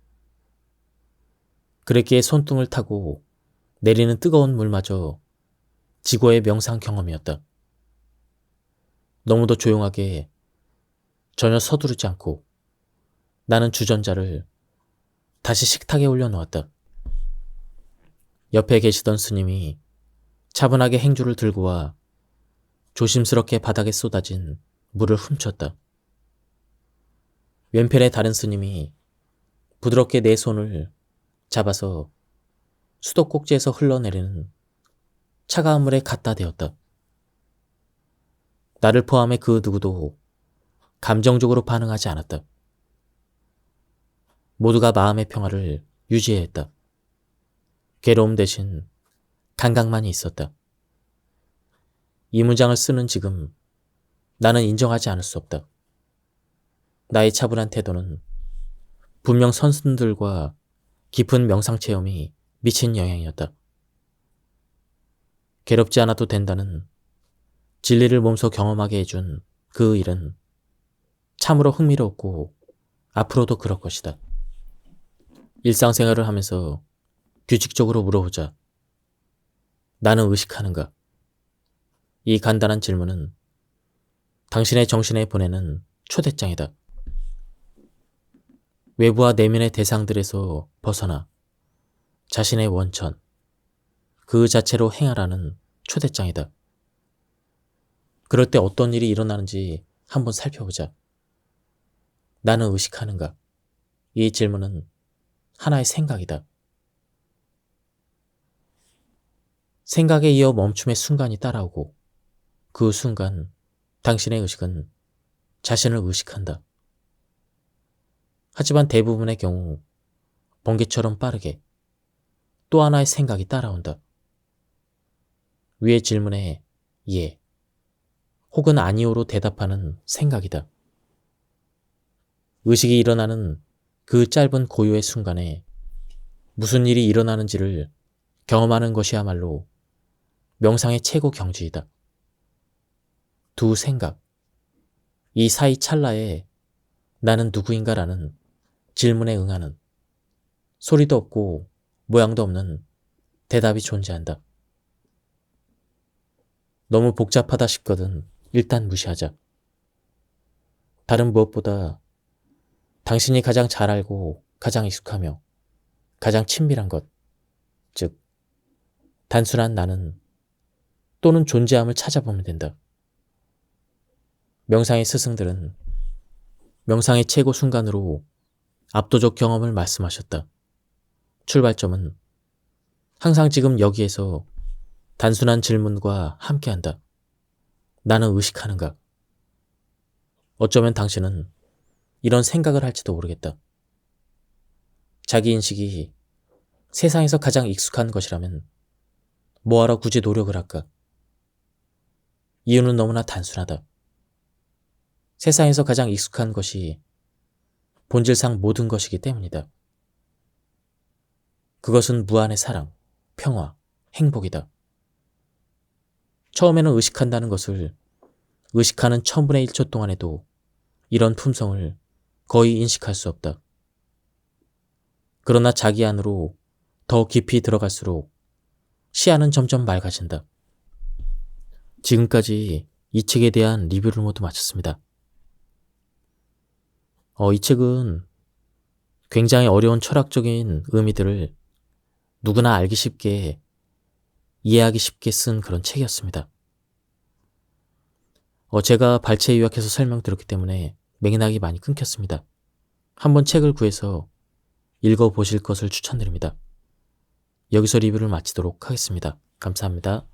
그랬기에 손등을 타고 내리는 뜨거운 물마저 지고의 명상 경험이었다. 너무도 조용하게 전혀 서두르지 않고 나는 주전자를 다시 식탁에 올려놓았다. 옆에 계시던 스님이 차분하게 행주를 들고 와 조심스럽게 바닥에 쏟아진 물을 훔쳤다. 왼편의 다른 스님이 부드럽게 내 손을 잡아서 수도꼭지에서 흘러내리는 차가운 물에 갖다 대었다. 나를 포함해 그 누구도 감정적으로 반응하지 않았다. 모두가 마음의 평화를 유지해야 했다. 괴로움 대신 감각만이 있었다. 이 문장을 쓰는 지금 나는 인정하지 않을 수 없다. 나의 차분한 태도는 분명 선순들과 깊은 명상 체험이 미친 영향이었다. 괴롭지 않아도 된다는 진리를 몸소 경험하게 해준 그 일은 참으로 흥미롭고 앞으로도 그럴 것이다. 일상생활을 하면서 규칙적으로 물어보자. 나는 의식하는가? 이 간단한 질문은 당신의 정신에 보내는 초대장이다. 외부와 내면의 대상들에서 벗어나 자신의 원천, 그 자체로 행하라는 초대장이다. 그럴 때 어떤 일이 일어나는지 한번 살펴보자. 나는 의식하는가? 이 질문은 하나의 생각이다. 생각에 이어 멈춤의 순간이 따라오고 그 순간 당신의 의식은 자신을 의식한다. 하지만 대부분의 경우 번개처럼 빠르게 또 하나의 생각이 따라온다. 위의 질문에 예 혹은 아니오로 대답하는 생각이다. 의식이 일어나는 그 짧은 고요의 순간에 무슨 일이 일어나는지를 경험하는 것이야말로 명상의 최고 경지이다. 두 생각, 이 사이 찰나에 나는 누구인가라는 질문에 응하는 소리도 없고 모양도 없는 대답이 존재한다. 너무 복잡하다 싶거든 일단 무시하자. 다른 무엇보다 당신이 가장 잘 알고 가장 익숙하며 가장 친밀한 것, 즉 단순한 나는 또는 존재함을 찾아보면 된다. 명상의 스승들은 명상의 최고 순간으로 압도적 경험을 말씀하셨다. 출발점은 항상 지금 여기에서 단순한 질문과 함께한다. 나는 의식하는가? 어쩌면 당신은 이런 생각을 할지도 모르겠다. 자기 인식이 세상에서 가장 익숙한 것이라면 뭐하러 굳이 노력을 할까? 이유는 너무나 단순하다. 세상에서 가장 익숙한 것이 본질상 모든 것이기 때문이다. 그것은 무한의 사랑, 평화, 행복이다. 처음에는 의식한다는 것을 의식하는 1000분의 1초 동안에도 이런 품성을 거의 인식할 수 없다. 그러나 자기 안으로 더 깊이 들어갈수록 시야는 점점 맑아진다. 지금까지 이 책에 대한 리뷰를 모두 마쳤습니다. 이 책은 굉장히 어려운 철학적인 의미들을 누구나 알기 쉽게 이해하기 쉽게 쓴 그런 책이었습니다. 제가 발췌 요약해서 설명드렸기 때문에 맥락이 많이 끊겼습니다. 한번 책을 구해서 읽어보실 것을 추천드립니다. 여기서 리뷰를 마치도록 하겠습니다. 감사합니다.